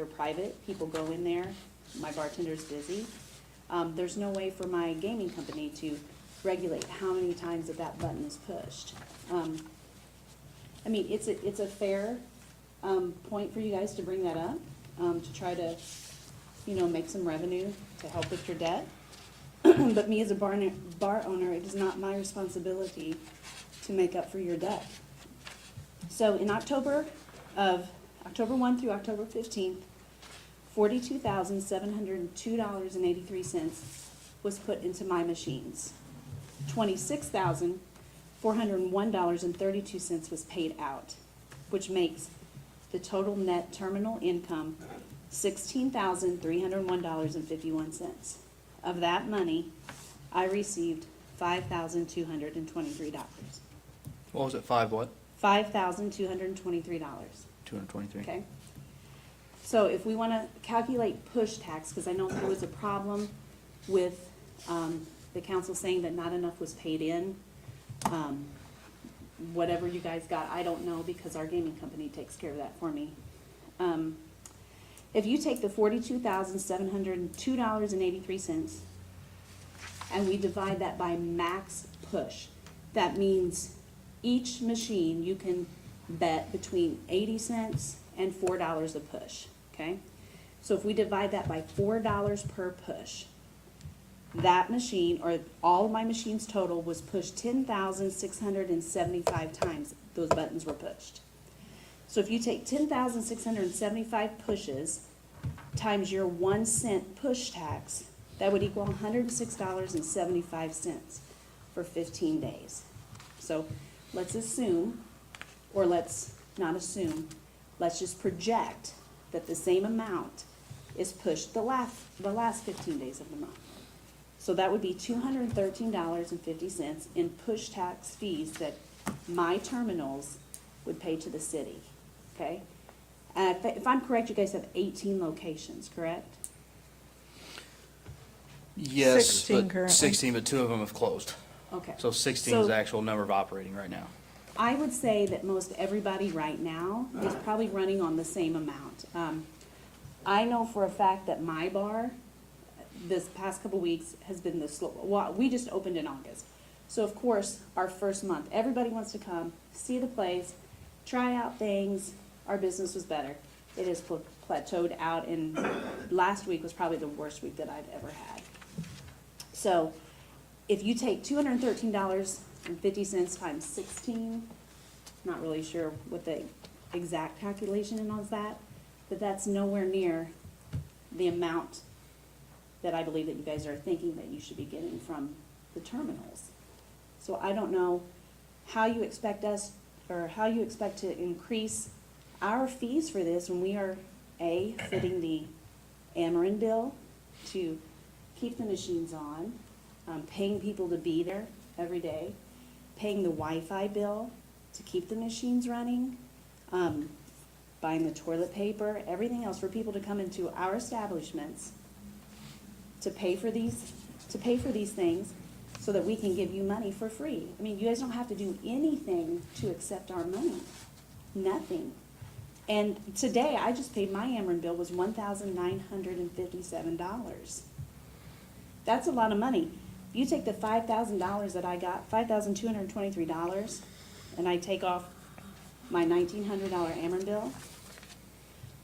[SPEAKER 10] private, people go in there, my bartender's busy. There's no way for my gaming company to regulate how many times that button is pushed. I mean, it's a fair point for you guys to bring that up, to try to, make some revenue to help with your debt. But me as a bar owner, it is not my responsibility to make up for your debt. So in October 1 through October 15th, $42,702.83 was put into my machines. $26,401.32 was paid out, which makes the total net terminal income $16,301.51. Of that money, I received $5,223.
[SPEAKER 2] What was it, five what?
[SPEAKER 10] $5,223.
[SPEAKER 2] 223.
[SPEAKER 10] Okay? So if we want to calculate push tax, because I know there was a problem with the council saying that not enough was paid in, whatever you guys got, I don't know, because our gaming company takes care of that for me. If you take the $42,702.83 and we divide that by max push, that means each machine you can bet between 80 cents and $4 a push, okay? So if we divide that by $4 per push, that machine, or all of my machines total, was pushed 10,675 times those buttons were pushed. So if you take 10,675 pushes times your 1 cent push tax, that would equal $106.75 for 15 days. So let's assume, or let's not assume, let's just project that the same amount is pushed the last 15 days of the month. So that would be $213.50 in push tax fees that my terminals would pay to the city, okay? If I'm correct, you guys have 18 locations, correct?
[SPEAKER 2] Yes,
[SPEAKER 1] 16
[SPEAKER 2] but
[SPEAKER 1] currently.
[SPEAKER 2] 16, but 2 of them have closed.
[SPEAKER 10] Okay.
[SPEAKER 2] So 16 is the
[SPEAKER 10] So-
[SPEAKER 2] actual number of operating right now.
[SPEAKER 10] I would say that most everybody right now is probably running on the same amount. I know for a fact that my bar, this past couple weeks, has been the slow. Well, we just opened in August. So of course, our first month, everybody wants to come, see the place, try out things. Our business was better. It has plateaued out, and last week was probably the worst week that I've ever had. So if you take $213.50 times 16, not really sure what the exact calculation is on that, but that's nowhere near the amount that I believe that you guys are thinking that you should be getting from the terminals. So I don't know how you expect us, or how you expect to increase our fees for this when we are, A, fitting the Ameren bill to keep the machines on, paying people to be there every day, paying the Wi-Fi bill to keep the machines running, buying the toilet paper, everything else for people to come into our establishments to pay for these things so that we can give you money for free. I mean, you guys don't have to do anything to accept our money. Nothing. And today, I just paid my Ameren bill was $1,957. That's a lot of money. If you take the $5,000 that I got, $5,223, and I take off my $1,900 Ameren bill,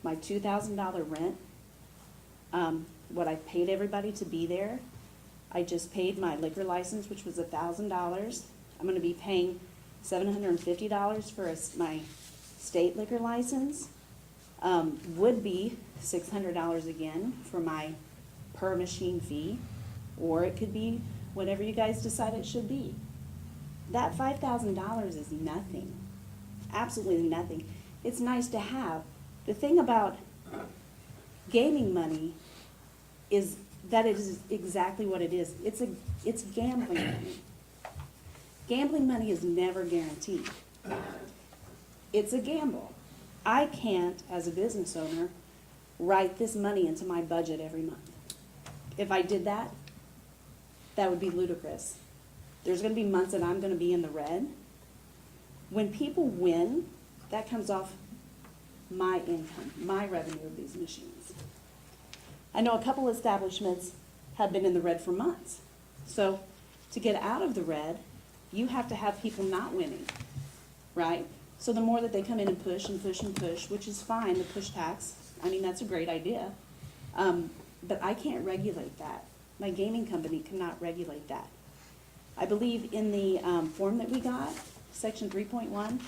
[SPEAKER 10] my $2,000 rent, what I paid everybody to be there, I just paid my liquor license, which was $1,000. I'm gonna be paying $750 for my state liquor license. Would be $600 again for my per machine fee, or it could be whatever you guys decide it should be. That $5,000 is nothing, absolutely nothing. It's nice to have. The thing about gaming money is that it is exactly what it is. It's gambling money. Gambling money is never guaranteed. It's a gamble. I can't, as a business owner, write this money into my budget every month. If I did that, that would be ludicrous. There's gonna be months that I'm gonna be in the red. When people win, that comes off my income, my revenue of these machines. I know a couple establishments have been in the red for months. So to get out of the red, you have to have people not winning, right? So the more that they come in and push and push and push, which is fine, the push tax, I mean, that's a great idea. But I can't regulate that. My gaming company cannot regulate that. I believe in the form that we got, section 3.1,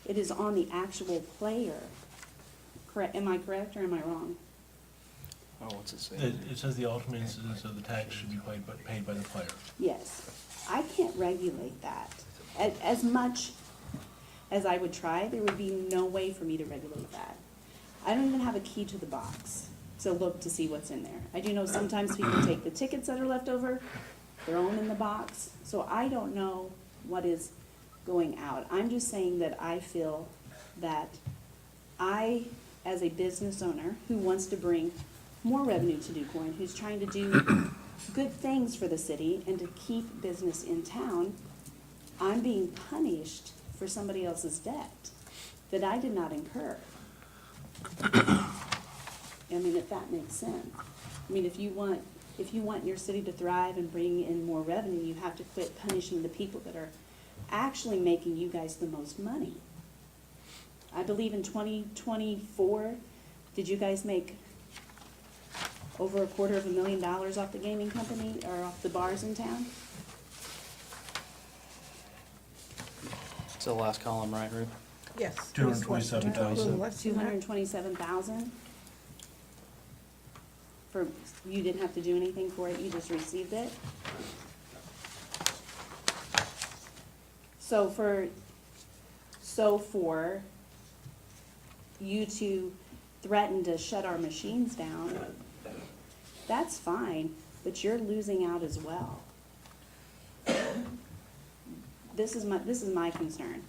[SPEAKER 10] it is on the actual player. Correct? Am I correct or am I wrong?
[SPEAKER 2] Oh, what's it say?
[SPEAKER 8] It says the ultimate incidence of the tax should be paid by the player.
[SPEAKER 10] Yes. I can't regulate that. As much as I would try, there would be no way for me to regulate that. I don't even have a key to the box to look to see what's in there. I do know sometimes people take the tickets that are left over, throw them in the box, so I don't know what is going out. I'm just saying that I feel that I, as a business owner who wants to bring more revenue to DuQuoin, who's trying to do good things for the city and to keep business in town, I'm being punished for somebody else's debt that I did not incur. I mean, if that makes sense. I mean, if you want your city to thrive and bring in more revenue, you have to quit punishing the people that are actually making you guys the most money. I believe in 2024, did you guys make over $250,000 off the gaming company or off the bars in town?
[SPEAKER 2] It's the last column, right, Ruth?
[SPEAKER 1] Yes.
[SPEAKER 8] 227,000.
[SPEAKER 1] A little less than that.
[SPEAKER 10] 227,000? For, you didn't have to do anything for it, you just received it? So for you to threaten to shut our machines down, that's fine, but you're losing out as well. This is my concern.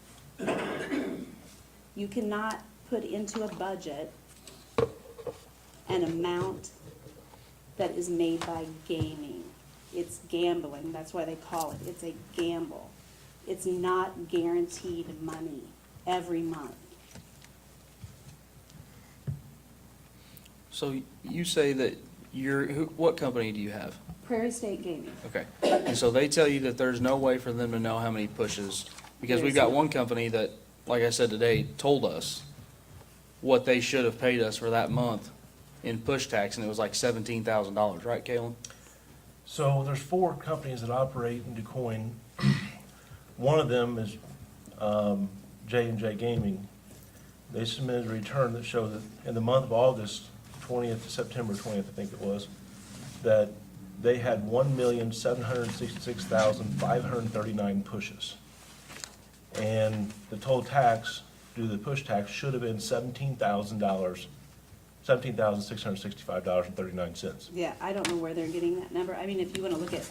[SPEAKER 10] You cannot put into a budget an amount that is made by gaming. It's gambling, that's why they call it. It's a gamble. It's not guaranteed money every month.
[SPEAKER 2] So you say that what company do you have?
[SPEAKER 10] Prairie State Gaming.
[SPEAKER 2] Okay, and so they tell you that there's no way for them to know how many pushes, because we've got one company that, like I said today, told us what they should have paid us for that month in push tax, and it was like $17,000, right, Kalen?
[SPEAKER 8] So there's 4 companies that operate in DuQuoin. One of them is J&J Gaming. They submitted a return that showed that in the month of August 20th to September 20th, I think it was, that they had 1,766,539 pushes. And the total tax due to the push tax should have been $17,665.39.
[SPEAKER 10] Yeah, I don't know where they're getting that number. I mean, if you wanna look at,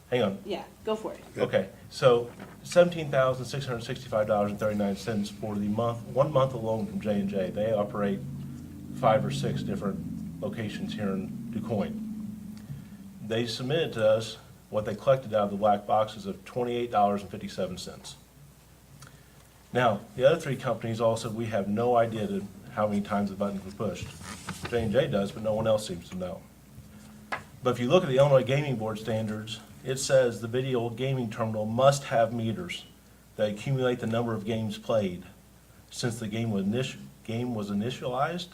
[SPEAKER 8] Hang on.
[SPEAKER 10] yeah, go for it.
[SPEAKER 8] Okay, so $17,665.39 for the month, 1 month alone from J&J. They operate 5 or 6 different locations here in DuQuoin. They submitted to us what they collected out of the black boxes of $28.57. Now, the other 3 companies also, we have no idea how many times the buttons were pushed. J&J does, but no one else seems to know. But if you look at the Illinois Gaming Board standards, it says the video gaming terminal must have meters that accumulate the number of games played since the game was initialized,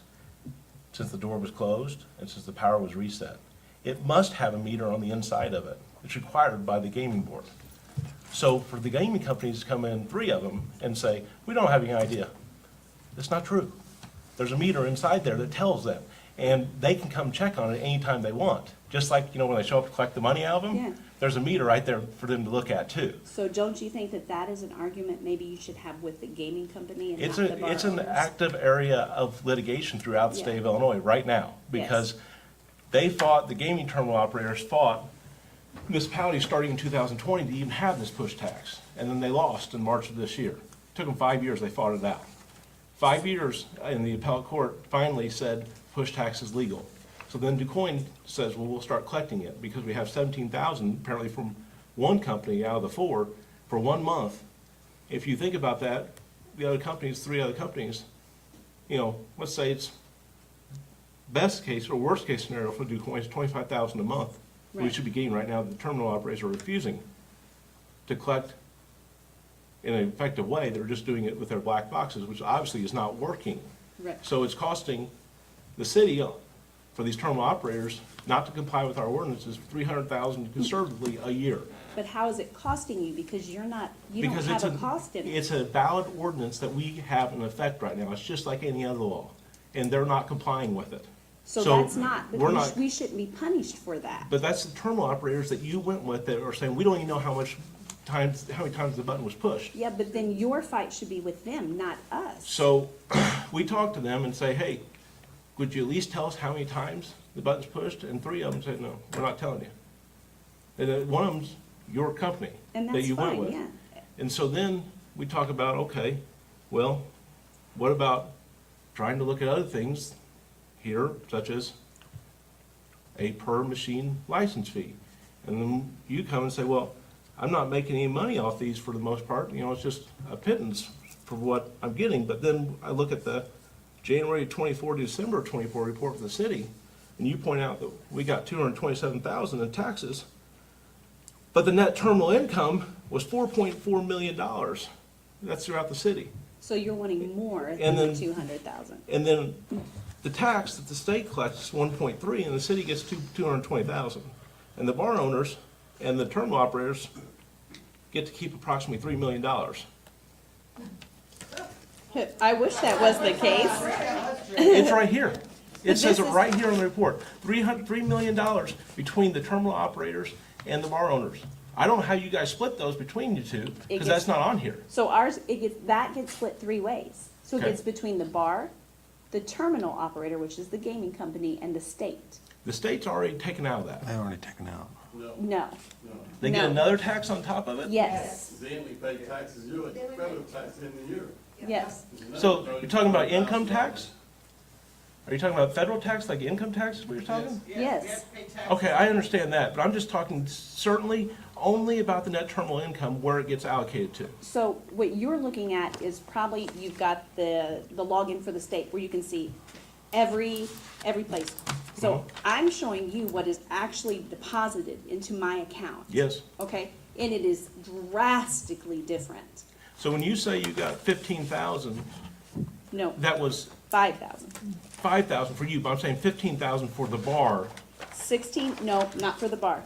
[SPEAKER 8] since the door was closed, and since the power was reset. It must have a meter on the inside of it. It's required by the gaming board. So for the gaming companies to come in, 3 of them, and say, we don't have any idea, that's not true. There's a meter inside there that tells them, and they can come check on it anytime they want. Just like, when they show up to collect the money out of them,
[SPEAKER 10] Yeah.
[SPEAKER 8] there's a meter right there for them to look at too.
[SPEAKER 10] So don't you think that that is an argument maybe you should have with the gaming company and not
[SPEAKER 8] It's
[SPEAKER 10] the bar
[SPEAKER 8] an
[SPEAKER 10] owners?
[SPEAKER 8] active area of litigation throughout the state of
[SPEAKER 10] Yeah.
[SPEAKER 8] Illinois right now, because the gaming terminal operators fought municipalities starting in 2020 to even have this push tax, and then they lost in March of this year. It took them 5 years, they fought it out. 5 years, and the appellate court finally said push tax is legal. So then DuQuoin says, well, we'll start collecting it, because we have 17,000 apparently from one company out of the 4 for 1 month. If you think about that, the other companies, 3 other companies, let's say it's best case or worst case scenario for DuQuoin is 25,000 a month. We
[SPEAKER 10] Right.
[SPEAKER 8] should be getting right now. The terminal operators are refusing to collect in an effective way. They're just doing it with their black boxes, which obviously is not working.
[SPEAKER 10] Right.
[SPEAKER 8] So it's costing the city, for these terminal operators, not to comply with our ordinances, $300,000 conservatively a year.
[SPEAKER 10] But how is it costing you? Because you don't
[SPEAKER 8] Because
[SPEAKER 10] have a cost in it.
[SPEAKER 8] it's a valid ordinance that we have in effect right now. It's just like any other law, and they're not complying with it.
[SPEAKER 10] So that's not,
[SPEAKER 8] we're
[SPEAKER 10] but
[SPEAKER 8] not-
[SPEAKER 10] we shouldn't be punished for that.
[SPEAKER 8] But that's the terminal operators that you went with that are saying, we don't even know how many times the button was pushed.
[SPEAKER 10] Yeah, but then your fight should be with them, not us.
[SPEAKER 8] So we talk to them and say, hey, would you at least tell us how many times the button's pushed? And 3 of them said, no, we're not telling you. And then one of them's your company
[SPEAKER 10] And
[SPEAKER 8] that
[SPEAKER 10] that's
[SPEAKER 8] you went
[SPEAKER 10] fine,
[SPEAKER 8] with.
[SPEAKER 10] yeah.
[SPEAKER 8] And so then we talk about, okay, well, what about trying to look at other things here, such as a per machine license fee? And then you come and say, well, I'm not making any money off these for the most part, it's just a pittance for what I'm getting. But then I look at the January 24 to December 24 report for the city, and you point out that we got $227,000 in taxes, but the net terminal income was $4.4 million. That's throughout the city.
[SPEAKER 10] So you're wanting more
[SPEAKER 8] And
[SPEAKER 10] than the
[SPEAKER 8] then-
[SPEAKER 10] 200,000.
[SPEAKER 8] And then the tax that the state collects is 1.3, and the city gets 220,000. And the bar owners and the terminal operators get to keep approximately $3 million.
[SPEAKER 10] I wish that was the case.
[SPEAKER 8] It's right here. It says it
[SPEAKER 10] This is-
[SPEAKER 8] right here on the report. $3 million between the terminal operators and the bar owners. I don't know how you guys split those between you two, because that's not on here.
[SPEAKER 10] So ours, that gets split 3 ways. So it
[SPEAKER 8] Okay.
[SPEAKER 10] gets between the bar, the terminal operator, which is the gaming company, and the state.
[SPEAKER 8] The state's already taken out of that.
[SPEAKER 5] They already taken out.
[SPEAKER 10] No.
[SPEAKER 8] They get
[SPEAKER 10] No.
[SPEAKER 8] another tax on top of it?
[SPEAKER 10] Yes,
[SPEAKER 11] They only pay taxes, you and federal taxes in the year.
[SPEAKER 10] yes.
[SPEAKER 8] So you're talking about income tax? Are you talking about federal tax, like income tax is what you're talking?
[SPEAKER 10] Yes.
[SPEAKER 8] Okay, I understand that, but I'm just talking certainly only about the net terminal income where it gets allocated to.
[SPEAKER 10] So what you're looking at is probably, you've got the login for the state where you can see every place. So I'm showing you what is actually deposited into my account.
[SPEAKER 8] Yes.
[SPEAKER 10] Okay? And it is drastically different.
[SPEAKER 8] So when you say you got 15,000,
[SPEAKER 10] No,
[SPEAKER 8] that was
[SPEAKER 10] 5,000.
[SPEAKER 8] 5,000 for you, but I'm saying 15,000 for the bar.
[SPEAKER 10] 16, no, not for the bar.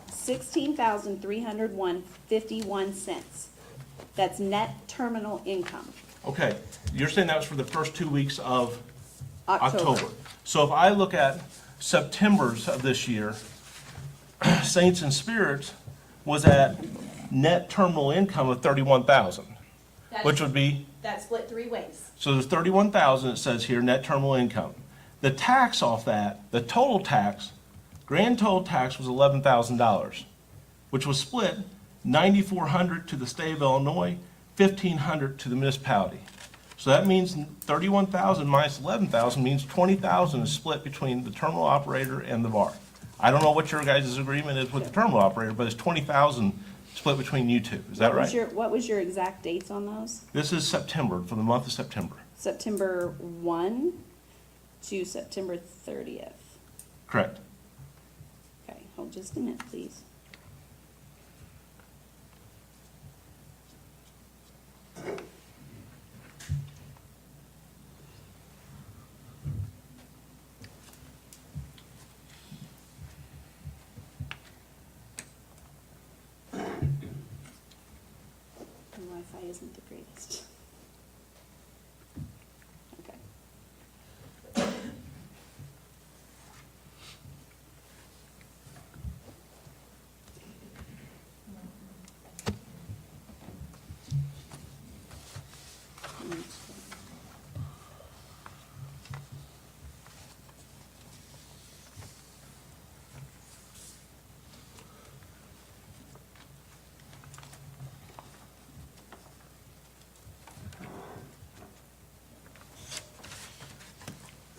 [SPEAKER 10] 16,301.51 cents. That's net terminal income.
[SPEAKER 8] Okay, you're saying that was for the first 2 weeks of October. So if I look at September's of this year, Saints and Spirits was at net terminal income of 31,000, which would be,
[SPEAKER 10] That's split 3 ways.
[SPEAKER 8] so there's 31,000, it says here, net terminal income. The tax off that, the total tax, grand total tax was $11,000, which was split $9,400 to the state of Illinois, $1,500 to the municipality. So that means 31,000 minus 11,000 means 20,000 is split between the terminal operator and the bar. I don't know what your guys' agreement is with the terminal operator, but it's 20,000 split between you two. Is that right?
[SPEAKER 10] What was your exact dates on those?
[SPEAKER 8] This is September, for the month of September.
[SPEAKER 10] September 1 to September 30th.
[SPEAKER 8] Correct.
[SPEAKER 10] Okay, hold just a minute, please. The Wi-Fi isn't the greatest. Okay.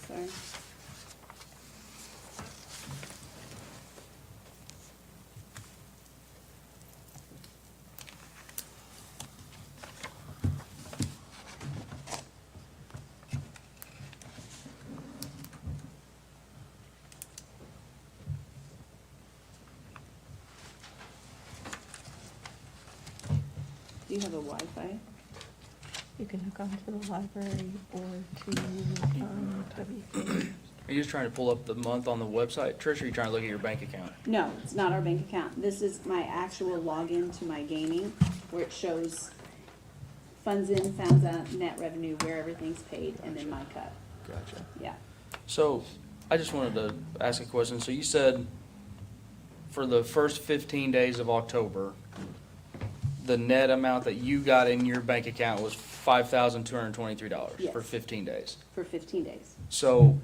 [SPEAKER 10] Sorry. Do you have a Wi-Fi?
[SPEAKER 1] You can hook onto the library or to WP.
[SPEAKER 2] Are you just trying to pull up the month on the website, Trish, or are you trying to look at your bank account?
[SPEAKER 10] No, it's not our bank account. This is my actual login to my gaming, where it shows funds in, funds out, net revenue, where everything's paid, and then my cut.
[SPEAKER 2] Gotcha.
[SPEAKER 10] Yeah.
[SPEAKER 2] So, I just wanted to ask a question. So you said for the first 15 days of October, the net amount that you got in your bank account was $5,223
[SPEAKER 10] Yes.
[SPEAKER 2] for 15 days.
[SPEAKER 10] For 15 days.
[SPEAKER 2] So,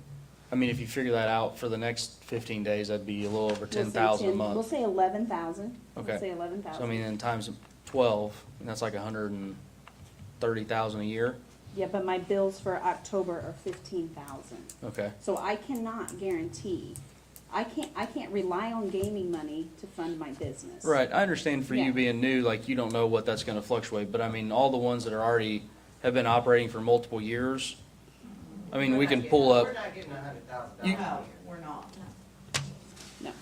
[SPEAKER 2] I mean, if you figure that out for the next 15 days, that'd be a little over
[SPEAKER 10] We'll say
[SPEAKER 2] 10,000 a
[SPEAKER 10] 10 We'll
[SPEAKER 2] month.
[SPEAKER 10] say 11,000.
[SPEAKER 2] Okay.
[SPEAKER 10] We'll say 11,000.
[SPEAKER 2] So I mean, then times 12, and that's like 130,000 a year.
[SPEAKER 10] Yeah, but my bills for October are 15,000.
[SPEAKER 2] Okay.
[SPEAKER 10] So I cannot guarantee, I can't rely on gaming money to fund my business.
[SPEAKER 2] Right, I understand for
[SPEAKER 10] Yeah.
[SPEAKER 2] you being new, like, you don't know what that's gonna fluctuate, but I mean, all the ones that are already, have been operating for multiple years, I mean, we can pull up.
[SPEAKER 4] We're not getting $100,000.
[SPEAKER 2] You-
[SPEAKER 10] We're not. No.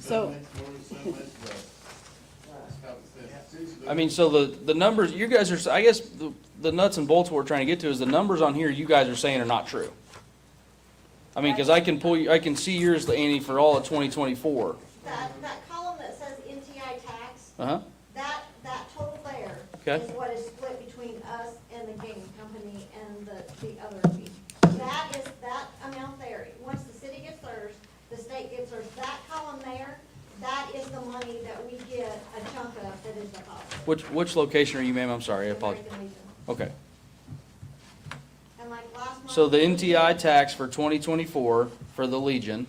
[SPEAKER 10] So,
[SPEAKER 2] I mean, so the numbers, you guys are, I guess, the nuts and bolts we're trying to get to is the numbers on here you guys are saying are not true. I mean, because I can see yours, Annie, for all of 2024.
[SPEAKER 12] That column that says NTI tax,
[SPEAKER 2] Uh-huh,
[SPEAKER 12] that total there
[SPEAKER 2] Okay.
[SPEAKER 12] is what is split between us and the gaming company and the other fee. That is, that amount there, once the city gets theirs, the state gets theirs, that column there, that is the money that we get a chunk of that is deposited.
[SPEAKER 2] which location are you, ma'am? I'm sorry, I apologize.
[SPEAKER 12] American Legion.
[SPEAKER 2] Okay,
[SPEAKER 12] And like last month.
[SPEAKER 2] so the NTI tax for 2024 for the Legion,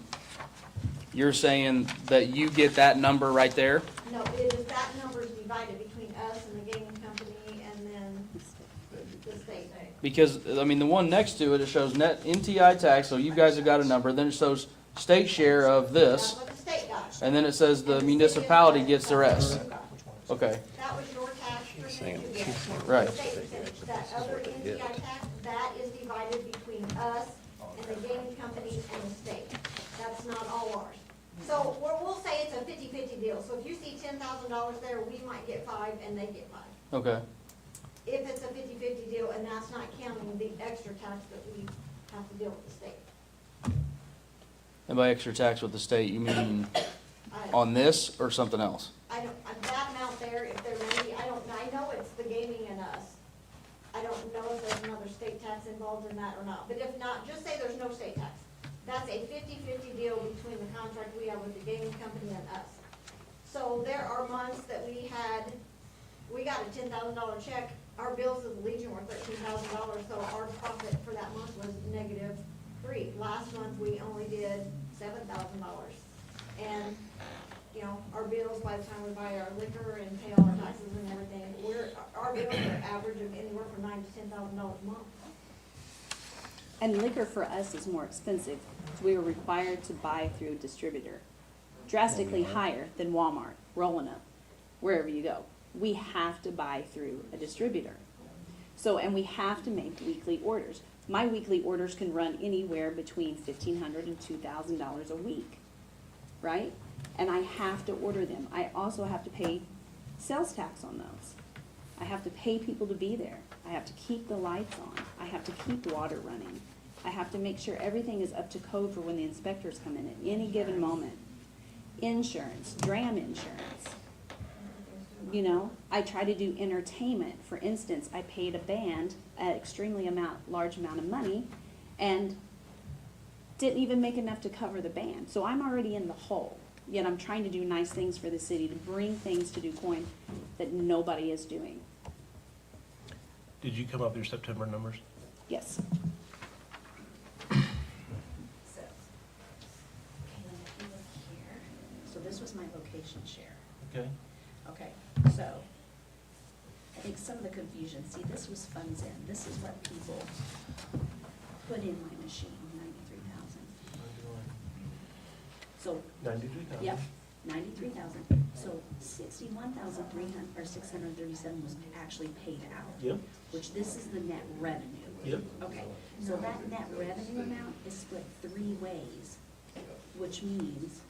[SPEAKER 2] you're saying that you get that number right there?
[SPEAKER 12] No, it is, that number is divided between us and the gaming company and then the state.
[SPEAKER 2] Because, I mean, the one next to it, it shows net NTI tax, so you guys have got a number, then it shows state share of
[SPEAKER 12] That's
[SPEAKER 2] this,
[SPEAKER 12] what the state got.
[SPEAKER 2] and then it says the municipality gets the rest. Okay,
[SPEAKER 12] That was your tax percentage you get.
[SPEAKER 2] Right.
[SPEAKER 12] The state percentage. That other NTI tax, that is divided between us and the gaming company and the state. That's not all ours. So we'll say it's a 50-50 deal. So if you see $10,000 there, we might get 5 and they get 5.
[SPEAKER 2] okay.
[SPEAKER 12] If it's a 50-50 deal, and that's not counting the extra tax that we have to deal with the state.
[SPEAKER 2] And by extra tax with the state, you mean
[SPEAKER 12] I-
[SPEAKER 2] on this or something else?
[SPEAKER 12] I don't, that amount there, if there may be, I know it's the gaming and us. I don't know if there's another state tax involved in that or not, but if not, just say there's no state tax. That's a 50-50 deal between the contract we have with the gaming company and us. So there are months that we got a $10,000 check, our bills of the Legion were $13,000, so our profit for that month was -3. Last month, we only did $7,000. And you know, our bills, by the time we buy our liquor and pay all our taxes and everything, our bills are average of anywhere from $9,000 to $10,000 a month.
[SPEAKER 10] And liquor for us is more expensive, because we were required to buy through a distributor, drastically higher than Walmart, Roll-Up, wherever you go. We have to buy through a distributor. So, and we have to make weekly orders. My weekly orders can run anywhere between $1,500 and $2,000 a week, right? And I have to order them. I also have to pay sales tax on those. I have to pay people to be there. I have to keep the lights on. I have to keep water running. I have to make sure everything is up to code for when the inspectors come in at any given moment. Insurance, DRAM insurance. You know, I try to do entertainment. For instance, I paid a band an extremely large amount of money and didn't even make enough to cover the band. So I'm already in the hole. Yet I'm trying to do nice things for the city, to bring things to Quoin that nobody is doing.
[SPEAKER 8] Did you come up with your September numbers?
[SPEAKER 10] Yes.
[SPEAKER 13] So, if you look here, so this was my location share.
[SPEAKER 8] Okay.
[SPEAKER 13] Okay, so I think some of the confusion, see, this was funds in. This is what people put in my machine, 93,000. So,
[SPEAKER 8] 93,000.
[SPEAKER 13] yep, 93,000. So 61,300 or 637 was actually paid out.
[SPEAKER 8] Yep.
[SPEAKER 13] Which this is the net revenue.
[SPEAKER 8] Yep.
[SPEAKER 13] Okay, so that net revenue amount is split 3 ways, which means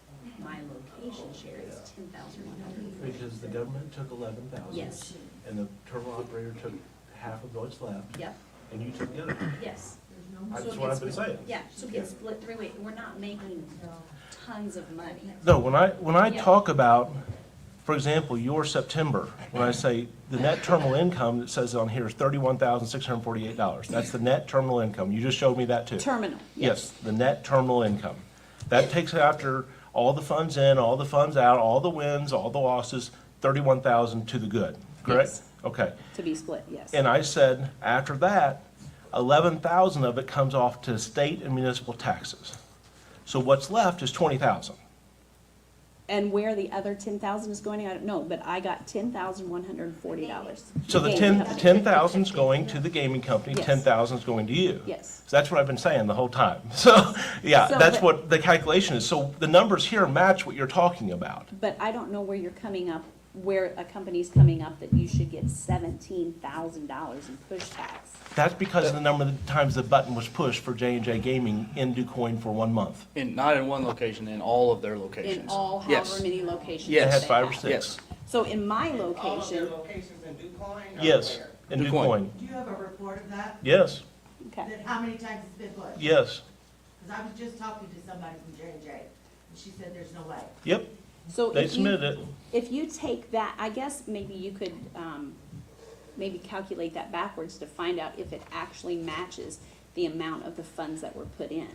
[SPEAKER 13] my location share is 10,140.
[SPEAKER 8] Because the government took 11,000.
[SPEAKER 13] Yes.
[SPEAKER 8] And the terminal operator took half of what's left.
[SPEAKER 13] Yep,
[SPEAKER 8] And you took the other.
[SPEAKER 13] yes.
[SPEAKER 8] That's
[SPEAKER 13] So it
[SPEAKER 8] what
[SPEAKER 13] gets
[SPEAKER 8] I've been
[SPEAKER 13] split-
[SPEAKER 8] saying.
[SPEAKER 13] Yeah, so it gets split 3 ways. We're not making tons of money.
[SPEAKER 8] No, when I
[SPEAKER 13] Yeah.
[SPEAKER 8] talk about, for example, your September, when I say the net terminal income that says on here is $31,648. That's the net terminal income. You just showed me that too.
[SPEAKER 10] Terminal,
[SPEAKER 8] Yes, the net terminal income. That takes after all the funds in, all the funds out, all the wins, all the losses, 31,000 to the good, correct?
[SPEAKER 10] Yes.
[SPEAKER 8] Okay.
[SPEAKER 10] To be split, yes.
[SPEAKER 8] And I said, after that, 11,000 of it comes off to state and municipal taxes. So what's left is 20,000.
[SPEAKER 10] And where the other 10,000 is going, I don't know, but I got $10,140.
[SPEAKER 8] So the 10,000's going to the gaming company,
[SPEAKER 10] Yes.
[SPEAKER 8] 10,000's going to you.
[SPEAKER 10] Yes.
[SPEAKER 8] So that's what I've been saying the whole time. So, yeah,
[SPEAKER 10] So,
[SPEAKER 8] that's
[SPEAKER 10] but-
[SPEAKER 8] what the calculation is. So the numbers here match what you're talking about.
[SPEAKER 10] But I don't know where you're coming up, where a company's coming up that you should get $17,000 in push tax.
[SPEAKER 8] That's because of the number of times the button was pushed for J&J Gaming in DuQuoin for 1 month.
[SPEAKER 2] Not in one location, in all of their locations.
[SPEAKER 10] In all
[SPEAKER 2] Yes.
[SPEAKER 10] however many locations.
[SPEAKER 2] Yes.
[SPEAKER 8] They
[SPEAKER 10] that
[SPEAKER 8] had 5 or
[SPEAKER 10] have.
[SPEAKER 8] 6.
[SPEAKER 2] Yes.
[SPEAKER 10] So in my
[SPEAKER 4] All of their
[SPEAKER 10] location,
[SPEAKER 4] locations in DuQuoin? or
[SPEAKER 8] Yes,
[SPEAKER 4] where?
[SPEAKER 8] in
[SPEAKER 2] Good
[SPEAKER 8] Du
[SPEAKER 2] point.
[SPEAKER 8] Quoin.
[SPEAKER 14] Do you have a report of that?
[SPEAKER 8] Yes,
[SPEAKER 10] okay,
[SPEAKER 14] Then how many times it's been pushed?
[SPEAKER 8] yes,
[SPEAKER 14] Because I was just talking to somebody from J&J, and she said there's no way.
[SPEAKER 8] yep,
[SPEAKER 10] so
[SPEAKER 8] they
[SPEAKER 10] if
[SPEAKER 8] submitted
[SPEAKER 10] you,
[SPEAKER 8] it.
[SPEAKER 10] if you take that, I guess maybe you could, maybe calculate that backwards to find out if it actually matches the amount of the funds that were put in.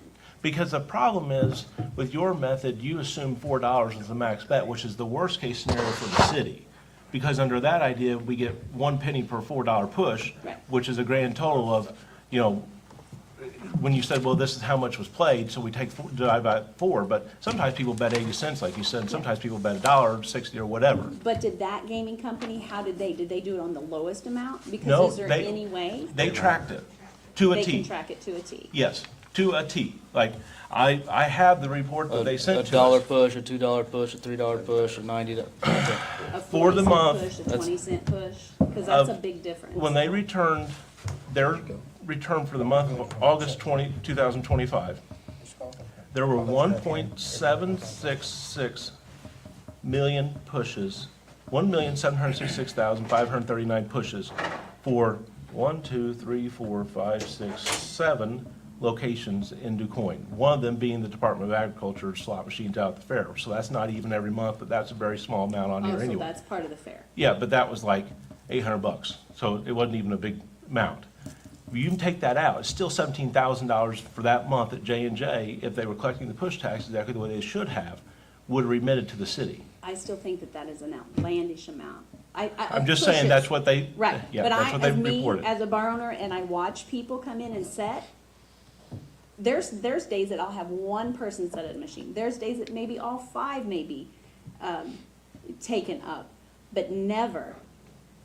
[SPEAKER 8] Because the problem is, with your method, you assume $4 is the max bet, which is the worst-case scenario for the city. Because under that idea, we get 1 penny per $4 push,
[SPEAKER 10] Right.
[SPEAKER 8] which is a grand total of, when you said, well, this is how much was played, so we divide by 4, but sometimes people bet 80 cents, like you said, sometimes people bet $1, 60, or whatever.
[SPEAKER 10] But did that gaming company, did they do it on the lowest amount?
[SPEAKER 8] No,
[SPEAKER 10] Because is there
[SPEAKER 8] they-
[SPEAKER 10] any way
[SPEAKER 8] They tracked it to a
[SPEAKER 10] they can
[SPEAKER 8] T.
[SPEAKER 10] track it to a T?
[SPEAKER 8] Yes, to a T. Like, I have the report that they
[SPEAKER 2] A
[SPEAKER 8] sent to
[SPEAKER 2] $1
[SPEAKER 8] us.
[SPEAKER 2] push, a $2 push, a $3 push, a $90.
[SPEAKER 10] A
[SPEAKER 8] For the
[SPEAKER 10] 40-cent
[SPEAKER 8] month,
[SPEAKER 10] push, a
[SPEAKER 2] that's-
[SPEAKER 10] 20-cent push? Because that's a
[SPEAKER 8] Of-
[SPEAKER 10] big difference.
[SPEAKER 8] When they returned, their return for the month of August 2025, there were 1.766 million pushes, 1,766,539 pushes for 7 locations in DuQuoin. One of them being the Department of Agriculture slot machines out at the fair. So that's not even every month, but that's a very small amount on
[SPEAKER 10] Oh,
[SPEAKER 8] here
[SPEAKER 10] so
[SPEAKER 8] anyway.
[SPEAKER 10] that's part of the fair.
[SPEAKER 8] Yeah, but that was like $800, so it wasn't even a big amount. You can take that out, it's still $17,000 for that month at J&J, if they were collecting the push tax exactly the way they should have, would have remitted to the city.
[SPEAKER 10] I still think that that is an outlandish amount.
[SPEAKER 8] I'm just saying, that's what they,
[SPEAKER 10] Right,
[SPEAKER 8] yeah,
[SPEAKER 10] but
[SPEAKER 8] that's what they
[SPEAKER 10] as me,
[SPEAKER 8] reported.
[SPEAKER 10] as a bar owner, and I watch people come in and set, there's days that I'll have one person set at a machine. There's days that maybe all 5 may be taken up, but never.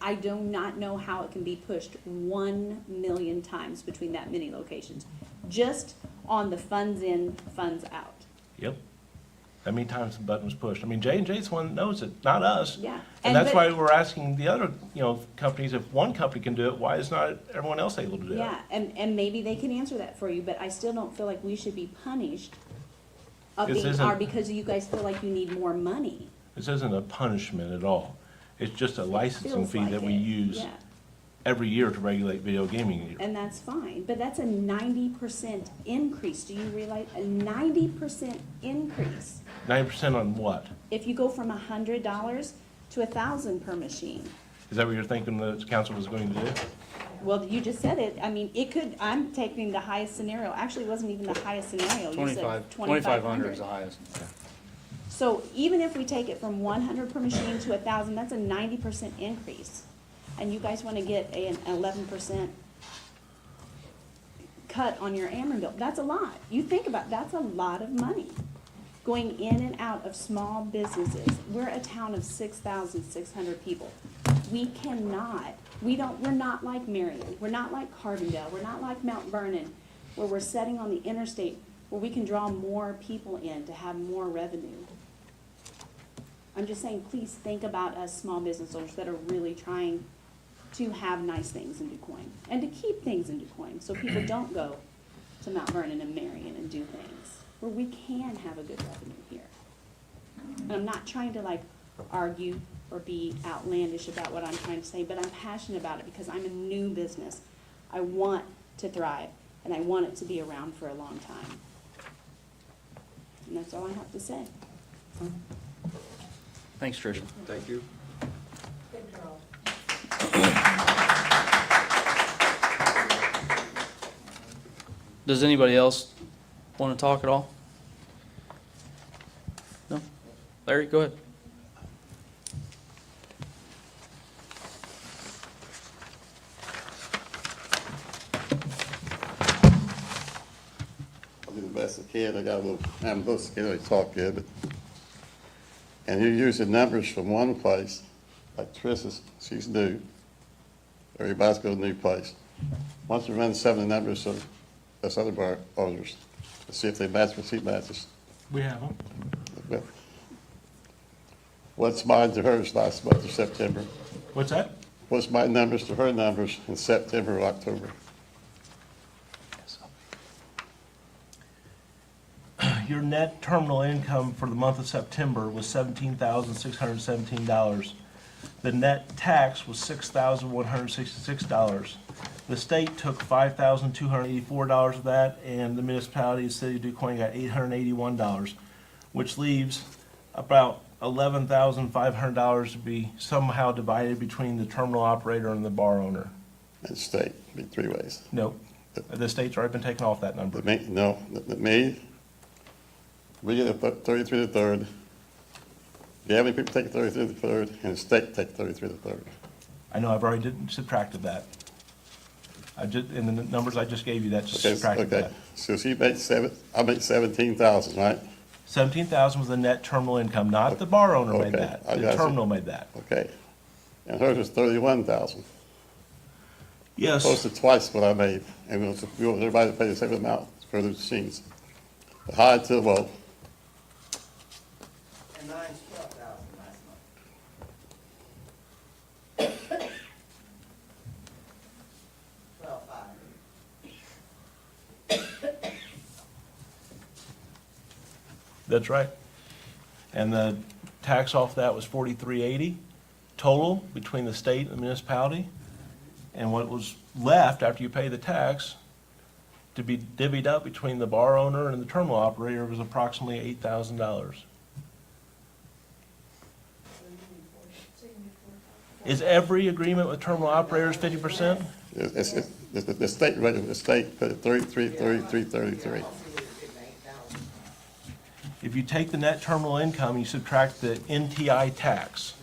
[SPEAKER 10] I do not know how it can be pushed 1 million times between that many locations, just on the funds in, funds out.
[SPEAKER 8] Yep. How many times the button was pushed? I mean, J&J's one that knows it, not us.
[SPEAKER 10] Yeah.
[SPEAKER 8] And that's why
[SPEAKER 10] but-
[SPEAKER 8] we're asking the other, companies, if one company can do it, why is not everyone else able to do it?
[SPEAKER 10] Yeah, and maybe they can answer that for you, but I still don't feel like we should be punished of
[SPEAKER 8] This
[SPEAKER 10] being
[SPEAKER 8] isn't-
[SPEAKER 10] because you guys feel like you need more money.
[SPEAKER 8] This isn't a punishment at all. It's just a licensing
[SPEAKER 10] Feels
[SPEAKER 8] fee
[SPEAKER 10] like
[SPEAKER 8] that we
[SPEAKER 10] it,
[SPEAKER 8] use
[SPEAKER 10] yeah.
[SPEAKER 8] every year to regulate video gaming.
[SPEAKER 10] And that's fine, but that's a 90% increase. Do you realize, a 90% increase?
[SPEAKER 8] 90% on what?
[SPEAKER 10] If you go from $100 to $1,000 per machine.
[SPEAKER 8] Is that what you're thinking the council was going to do?
[SPEAKER 10] Well, you just said it. I mean, it could, I'm taking the highest scenario. Actually, it wasn't even the highest scenario. You said
[SPEAKER 2] 2,500 is the highest.
[SPEAKER 10] So even if we take it from 100 per machine to 1,000, that's a 90% increase. And you guys want to get an 11% cut on your Ameren bill. That's a lot. You think about, that's a lot of money going in and out of small businesses. We're a town of 6,600 people. We cannot, we're not like Marion. We're not like Carbondale. We're not like Mount Vernon, where we're setting on the interstate where we can draw more people in to have more revenue. I'm just saying, please think about us small business owners that are really trying to have nice things in DuQuoin and to keep things in DuQuoin so people don't go to Mount Vernon and Marion and do things where we can have a good revenue here. And I'm not trying to like argue or be outlandish about what I'm trying to say, but I'm passionate about it because I'm a new business. I want to thrive and I want it to be around for a long time. And that's all I have to say.
[SPEAKER 2] Thanks, Tricia.
[SPEAKER 5] Thank you.
[SPEAKER 2] Does anybody else want to talk at all? No? Larry, go ahead.
[SPEAKER 11] I'll do the best I can. I'm a little scared to talk good, but, and you use the numbers from one place, like Trish's, she's new. Everybody's got a new place. Once you run some of the numbers of those other bar owners, to see if they match with seat matches.
[SPEAKER 8] We have them.
[SPEAKER 11] But what's mine to hers last month of September?
[SPEAKER 8] What's that?
[SPEAKER 11] What's my numbers to her numbers in September or October?
[SPEAKER 8] Your net terminal income for the month of September was $17,617. the net tax was $6,166. The state took $5,284 of that, and the municipality, the city of DuQuoin, got $881, which leaves about $11,500 to be somehow divided between the terminal operator and the bar owner.
[SPEAKER 11] And state, be three ways.
[SPEAKER 8] No, the state's already been taken off that number.
[SPEAKER 11] We get a 33 to the third. Gambling people take 33 to the third, and the state take 33 to the third.
[SPEAKER 8] I know, I've already subtracted that. In the numbers I just gave you, that just subtracted
[SPEAKER 11] Okay,
[SPEAKER 8] that.
[SPEAKER 11] so she makes I make 17,000, right?
[SPEAKER 8] 17,000 was the net terminal income, not the bar owner made
[SPEAKER 11] Okay,
[SPEAKER 8] that.
[SPEAKER 11] I
[SPEAKER 8] The
[SPEAKER 11] got you.
[SPEAKER 8] terminal made that.
[SPEAKER 11] Okay. And hers was 31,000,
[SPEAKER 8] Yes.
[SPEAKER 11] close to twice what I made. And we want everybody to pay the same amount for the machines. The high to low.
[SPEAKER 4] And mine's 12,000 last month.
[SPEAKER 8] That's right. And the tax off that was $43.80 total between the state and the municipality. And what was left after you pay the tax to be divvied up between the bar owner and the terminal operator was approximately $8,000. Is every agreement with terminal operators 50%?
[SPEAKER 11] The state rate, the state put it 33, 33, 33.
[SPEAKER 8] If you take the net terminal income, you subtract the NTI tax,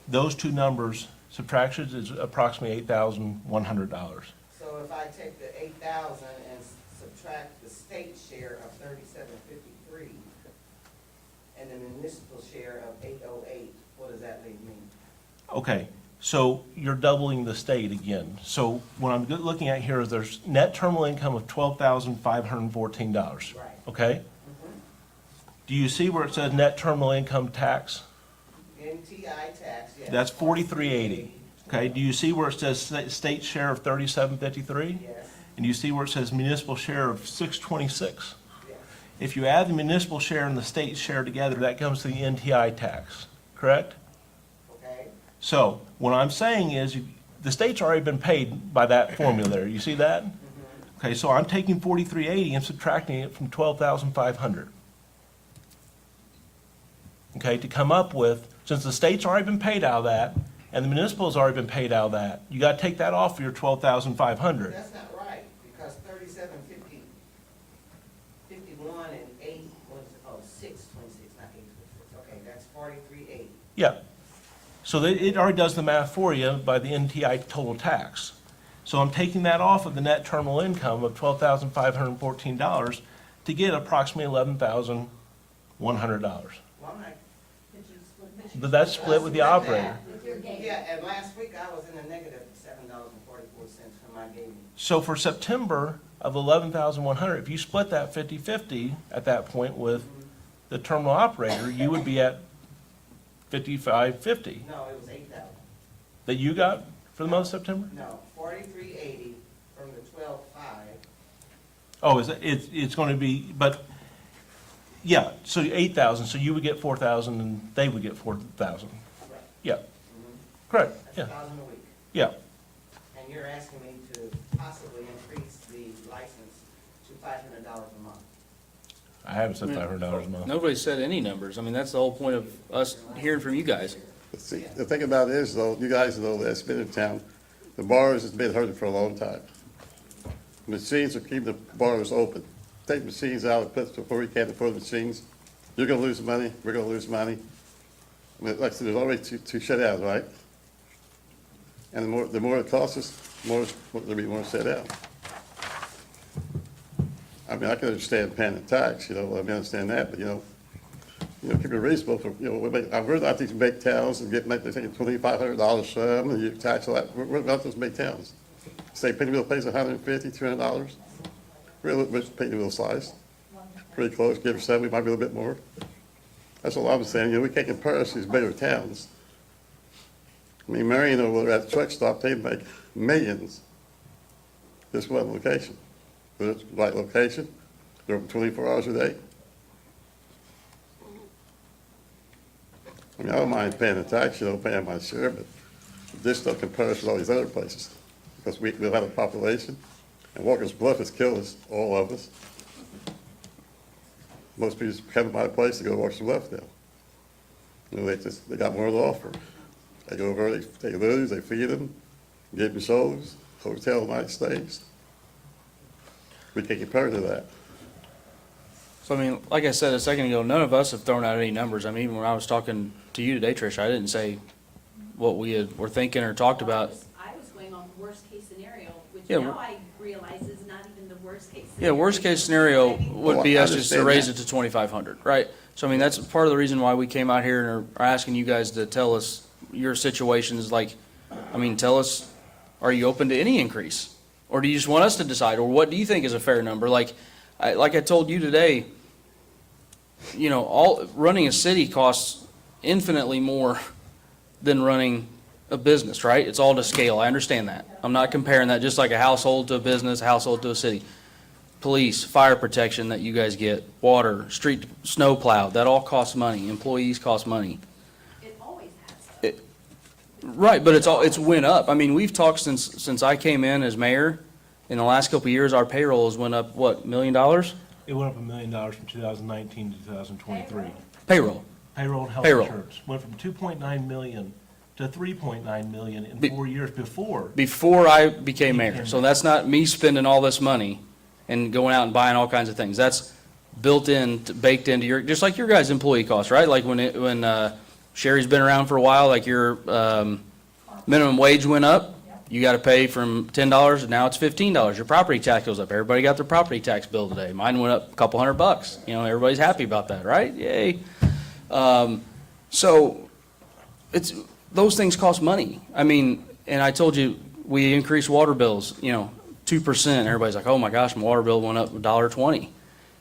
[SPEAKER 8] those two numbers, subtraction is approximately $8,100.
[SPEAKER 4] So if I take the 8,000 and subtract the state share of 3753 and the municipal share of 808, what does that leave me?
[SPEAKER 8] Okay, so you're doubling the state again. So what I'm looking at here is there's net terminal income of $12,514,
[SPEAKER 4] Right.
[SPEAKER 8] okay? Do you see where it says net terminal income tax?
[SPEAKER 4] NTI tax, yes.
[SPEAKER 8] That's $43.80. Okay, do you see where it says state share of $37.53?
[SPEAKER 4] Yes,
[SPEAKER 8] And you see where it says municipal share of $626?
[SPEAKER 4] yes.
[SPEAKER 8] If you add the municipal share and the state share together, that comes to the NTI tax, correct?
[SPEAKER 4] Okay,
[SPEAKER 8] So what I'm saying is the state's already been paid by that formula there. You see that? Okay, so I'm taking $43.80 and subtracting it from $12,500. Okay, to come up with, since the state's already been paid out of that and the municipal's already been paid out of that, you got to take that off of your $12,500.
[SPEAKER 4] that's not right, because 3750, 51 and 8 was, 626, not 826. Okay, that's 4380.
[SPEAKER 8] Yeah. So it already does the math for you by the NTI total tax. So I'm taking that off of the net terminal income of $12,514 to get approximately $11,100.
[SPEAKER 4] Why?
[SPEAKER 8] But that's split with the operator.
[SPEAKER 4] Yeah, and last week I was in a negative $7.44 for my gaming.
[SPEAKER 8] So for September of $11,100, if you split that 50-50 at that point with the terminal operator, you would be at $55.50
[SPEAKER 4] No, it was 8,000.
[SPEAKER 8] that you got for the month of September?
[SPEAKER 4] No, 4380 from the 12.5.
[SPEAKER 8] Oh, it's going to be, but, yeah, so 8,000, so you would get 4,000 and they would get 4,000.
[SPEAKER 4] Right.
[SPEAKER 8] Yeah, correct,
[SPEAKER 4] That's
[SPEAKER 8] yeah,
[SPEAKER 4] 1,000 a week.
[SPEAKER 8] yeah.
[SPEAKER 4] And you're asking me to possibly increase the license to $500 a month.
[SPEAKER 8] I haven't said $500 a month.
[SPEAKER 2] Nobody said any numbers. I mean, that's the whole point of us hearing from you guys.
[SPEAKER 11] But see, the thing about it is, though, you guys know that's been in town, the bars has been hurting for a long time. Machines are keeping the bars open. Take machines out and put before we can't afford the machines. You're gonna lose money, we're gonna lose money. I mean, like I said, there's already two shutouts, right? And the more it costs us, there'll be more shut out. I mean, I can understand paying the tax, I mean, I understand that, but, keep it reasonable for, I've heard about these big towns and they're taking $2,500 some, and you tax all that. What about those big towns? Say Pennyville pays $150, $200. Real rich Pennyville size. Pretty close, give or 7, we might be a little bit more. That's all I'm saying, we can't compare us to these bigger towns. I mean, Marion over there at the truck stop, they make millions. This one location. But it's the right location, they're open 24 hours a day. I mean, I don't mind paying the tax, paying my share, but this still compares to all these other places. Because we'll have a population, and Walker's Bluff has killed us, all of us. Most people come to my place to go to Walker's Bluff now. They got more to offer. They go over, they lose, they feed them, give them shows, hotel night stays. We can't compare to that.
[SPEAKER 2] So, I mean, like I said a second ago, none of us have thrown out any numbers. I mean, even when I was talking to you today, Trish, I didn't say what were thinking or talked about.
[SPEAKER 13] I was going on worst case scenario, which
[SPEAKER 2] Yeah,
[SPEAKER 13] now I realize is not even the worst case
[SPEAKER 2] Yeah,
[SPEAKER 13] scenario.
[SPEAKER 2] worst case scenario would be
[SPEAKER 11] Well, I
[SPEAKER 2] us just to
[SPEAKER 11] understand
[SPEAKER 2] raise
[SPEAKER 11] that.
[SPEAKER 2] it to 2,500, right? So, I mean, that's part of the reason why we came out here and are asking you guys to tell us your situations, like, I mean, tell us, are you open to any increase? Or do you just want us to decide, or what do you think is a fair number? Like I told you today, you know, running a city costs infinitely more than running a business, right? It's all to scale, I understand that. I'm not comparing that, just like a household to a business, a household to a city. Police, fire protection that you guys get, water, street, snow plow, that all costs money, employees cost money.
[SPEAKER 13] It always has.
[SPEAKER 2] Right, but it's went up. I mean, we've talked since I came in as mayor. In the last couple of years, our payroll has went up, what, $1 million?
[SPEAKER 8] It went up $1 million from 2019 to 2023.
[SPEAKER 2] Payroll.
[SPEAKER 8] Payroll and health
[SPEAKER 2] Payroll.
[SPEAKER 8] insurance went from 2.9 million to 3.9 million in
[SPEAKER 2] Be-
[SPEAKER 8] 4 years before.
[SPEAKER 2] Before I became mayor. So that's not me spending all this money and going out and buying all kinds of things. That's baked into your, just like your guys' employee costs, right? Like when Sherry's been around for a while, like your minimum wage went up, you got to pay from $10 and now it's $15. Your property tax goes up. Everybody got their property tax bill today. Mine went up a couple $100. You know, everybody's happy about that, right? Yay. So those things cost money. I mean, and I told you, we increased water bills, 2%. Everybody's like, oh my gosh, my water bill went up $1.20.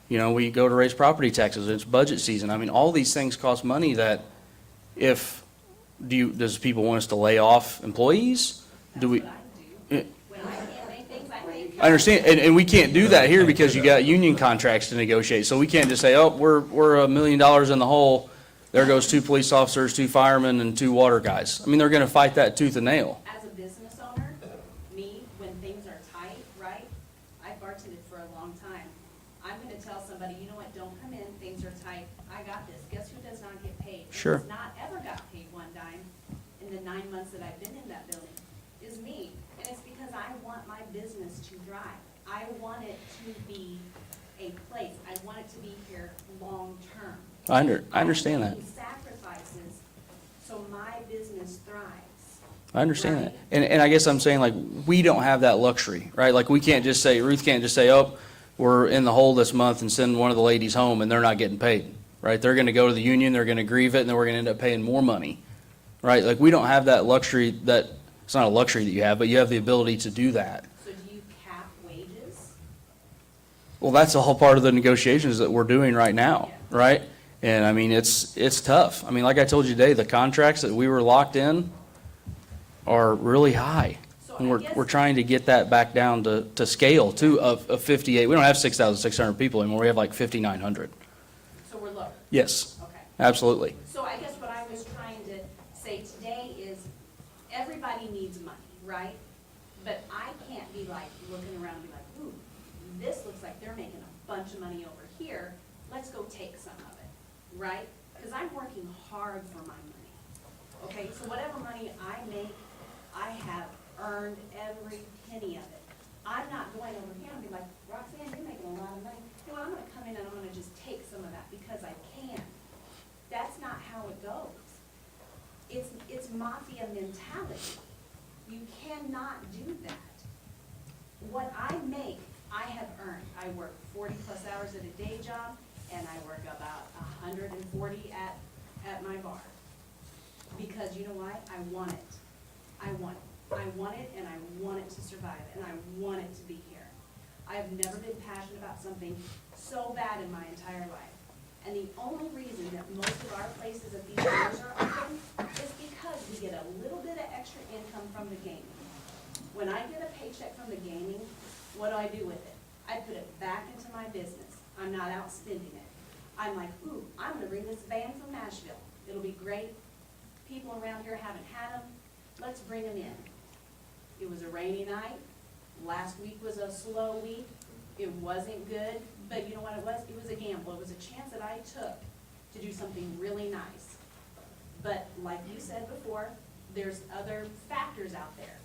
[SPEAKER 2] You know, we go to raise property taxes. It's budget season. I mean, all these things cost money that does people want us to lay off employees? Do we?
[SPEAKER 13] When I can't make things, I make.
[SPEAKER 2] I understand, and we can't do that here because you got union contracts to negotiate. So we can't just say, oh, we're $1 million in the hole. There goes 2 police officers, 2 firemen, and 2 water guys. I mean, they're going to fight that tooth and nail.
[SPEAKER 13] As a business owner, when things are tight, right? I've bartended for a long time. I'm gonna tell somebody, you know what, don't come in, things are tight, I got this. Guess who does not get paid?
[SPEAKER 2] Sure.
[SPEAKER 13] Who has not ever got paid one dime in the 9 months that I've been in that building is me. And it's because I want my business to thrive. I want it to be a place. I want it to be here long-term.
[SPEAKER 2] I understand that.
[SPEAKER 13] I'm making sacrifices so my business thrives.
[SPEAKER 2] I understand that.
[SPEAKER 13] Right.
[SPEAKER 2] And I guess I'm saying, like, we don't have that luxury, right? Like, Ruth can't just say, oh, we're in the hole this month and send one of the ladies home and they're not getting paid, right? They're going to go to the union, they're going to grieve it, and then we're going to end up paying more money, right? Like, we don't have that luxury it's not a luxury that you have, but you have the ability to do that.
[SPEAKER 13] So do you cap wages?
[SPEAKER 2] Well, that's all part of the negotiations that we're doing right now, right? And I mean, it's tough. I mean, like I told you today, the contracts that we were locked in are really high.
[SPEAKER 13] So
[SPEAKER 2] And
[SPEAKER 13] I
[SPEAKER 2] we're
[SPEAKER 13] guess-
[SPEAKER 2] trying to get that back down to scale too, of 58. We don't have 6,600 people anymore. We have like 5,900.
[SPEAKER 13] So we're lower.
[SPEAKER 2] Yes,
[SPEAKER 13] Okay.
[SPEAKER 2] absolutely.
[SPEAKER 13] So I guess what I was trying to say today is everybody needs money, right? But I can't be like looking around and be like, ooh, this looks like they're making a bunch of money over here. Let's go take some of it, right? Because I'm working hard for my money. Okay, so whatever money I make, I have earned every penny of it. I'm not going over here and be like, Roxanne, you're making a lot of money. You know, I'm gonna come in and I'm gonna just take some of that because I can. That's not how it goes. It's mafia mentality. You cannot do that. What I make, I have earned. I work 40+ hours at a day job, and I work about 140 at my bar. Because you know why? I want it. I want it. I want it, and I want it to survive, and I want it to be here. I have never been passionate about something so bad in my entire life. And the only reason that most of our places at these stores are open is because we get a little bit of extra income from the gaming. When I get a paycheck from the gaming, what do I do with it? I put it back into my business. I'm not out spending it. I'm like, ooh, I'm gonna bring this van from Nashville. It'll be great people around here haven't had them, let's bring them in. It was a rainy night, last week was a slow week, it wasn't good, but you know what it was? It was a gamble, it was a chance that I took to do something really nice. But like you said before, there's other factors out there.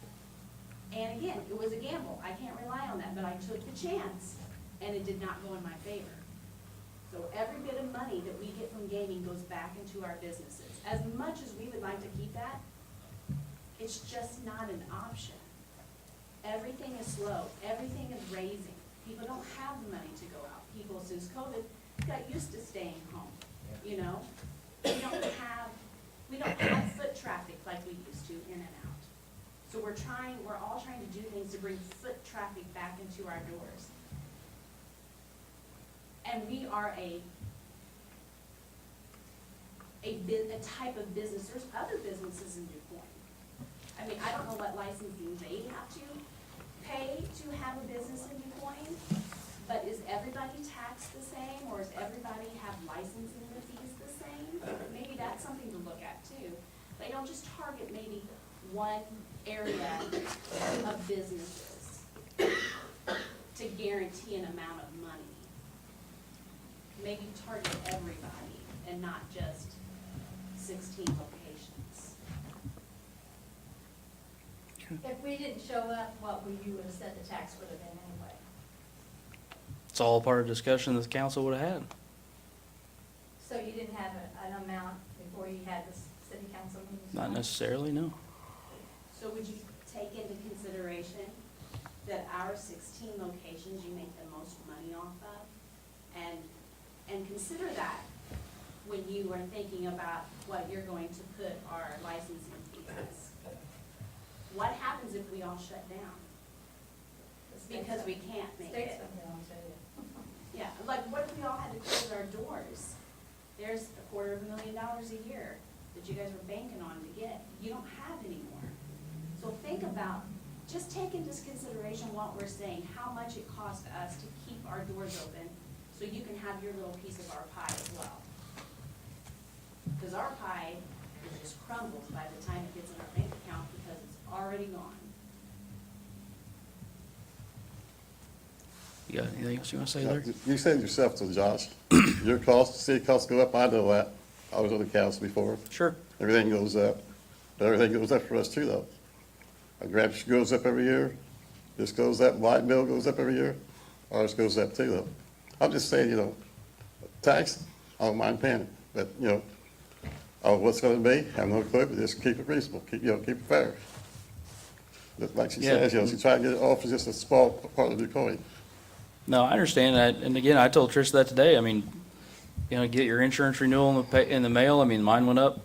[SPEAKER 13] And again, it was a gamble, I can't rely on that, but I took the chance, and it did not go in my favor. So every bit of money that we get from gaming goes back into our businesses. As much as we would like to keep that, it's just not an option. Everything is slow, everything is raising. People don't have the money to go out. People, since COVID, got used to staying home, you know? We don't have foot traffic like we used to in and out. So we're all trying to do things to bring foot traffic back into our doors. And we are a type of business, there's other businesses in Du Quoin. I mean, I don't know what licensing they have to pay to have a business in Du Quoin, but is everybody taxed the same, or does everybody have licensing fees the same? Maybe that's something to look at too. They don't just target maybe one area of businesses to guarantee an amount of money. Maybe target everybody and not just 16 locations.
[SPEAKER 15] If we didn't show up, what you would have said the tax would have been anyway.
[SPEAKER 2] It's all part of discussion that the council would have had.
[SPEAKER 15] So you didn't have an amount before you had the city council meeting?
[SPEAKER 2] Not necessarily, no.
[SPEAKER 13] So would you take into consideration that our 16 locations you make the most money off of? And consider that when you are thinking about what you're going to put our licensing fees as. What happens if we all shut down? Because we can't make it.
[SPEAKER 15] State's gonna be on to you.
[SPEAKER 13] Yeah, like what if we all had to close our doors? There's $250,000 a year that you guys were banking on to get. You don't have anymore. So think about, just take into consideration what we're saying, how much it costs us to keep our doors open so you can have your little piece of our pie as well. Because our pie just crumbles by the time it gets in our bank account because it's already gone.
[SPEAKER 2] You got anything else you want to say, Larry?
[SPEAKER 11] You said yourself to Josh, your costs, city costs go up, I know that. I was on the council before.
[SPEAKER 2] Sure.
[SPEAKER 11] Everything goes up. But everything goes up for us too, though. Our graphics goes up every year. This goes up, light bill goes up every year. Ours goes up too, though. I'm just saying, tax, I don't mind paying it. But, what's gonna be, I have no clue, but just keep it reasonable, keep it fair. But like she
[SPEAKER 2] Yeah.
[SPEAKER 11] says, she tried to get it off as just a small part of the coin.
[SPEAKER 2] No, I understand that, and again, I told Trish that today. I mean, get your insurance renewal in the mail. I mean, mine went up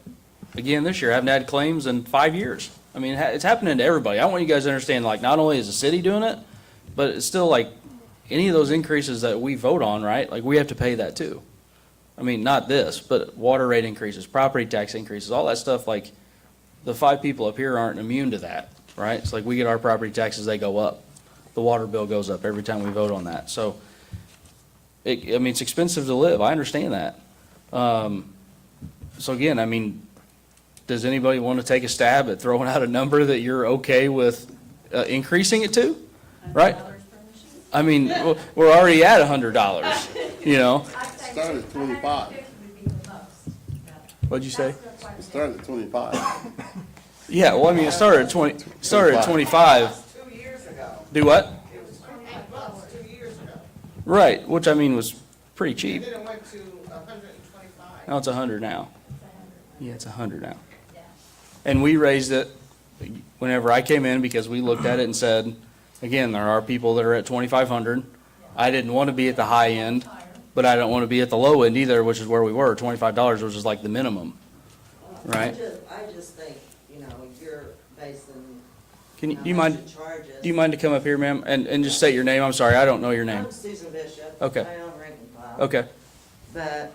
[SPEAKER 2] again this year. I haven't had claims in 5 years. I mean, it's happening to everybody. I want you guys to understand, like, not only is the city doing it, but it's still like any of those increases that we vote on, right? Like, we have to pay that too. I mean, not this, but water rate increases, property tax increases, all that stuff. Like, the 5 people up here aren't immune to that, right? It's like we get our property taxes, they go up. The water bill goes up every time we vote on that. So, it's expensive to live. I understand that. So again, I mean, does anybody want to take a stab at throwing out a number that you're okay with increasing it to? Right? I mean, we're already at $100, you know?
[SPEAKER 11] Started at 25.
[SPEAKER 2] What'd you say?
[SPEAKER 11] It started at 25.
[SPEAKER 2] Yeah, well, I mean, it started at 25.
[SPEAKER 4] 2 years ago.
[SPEAKER 2] Do what?
[SPEAKER 4] It was $25 2 years ago.
[SPEAKER 2] Right, which I mean was pretty cheap.
[SPEAKER 4] And then it went to 125.
[SPEAKER 2] Now it's 100 now. Yeah, it's 100 now. And we raised it whenever I came in because we looked at it and said, again, there are people that are at 2,500. I didn't want to be at the high end, but I don't want to be at the low end either, which is where we were. $25 was just like the minimum, right?
[SPEAKER 16] I just think, you're basing.
[SPEAKER 2] Do you
[SPEAKER 16] how much
[SPEAKER 2] mind?
[SPEAKER 16] it charges.
[SPEAKER 2] Do you mind to come up here, ma'am, and just state your name? I'm sorry, I don't know your name.
[SPEAKER 16] I'm Susan Bishop.
[SPEAKER 2] Okay.
[SPEAKER 16] I own Rankin File.
[SPEAKER 2] Okay.
[SPEAKER 16] But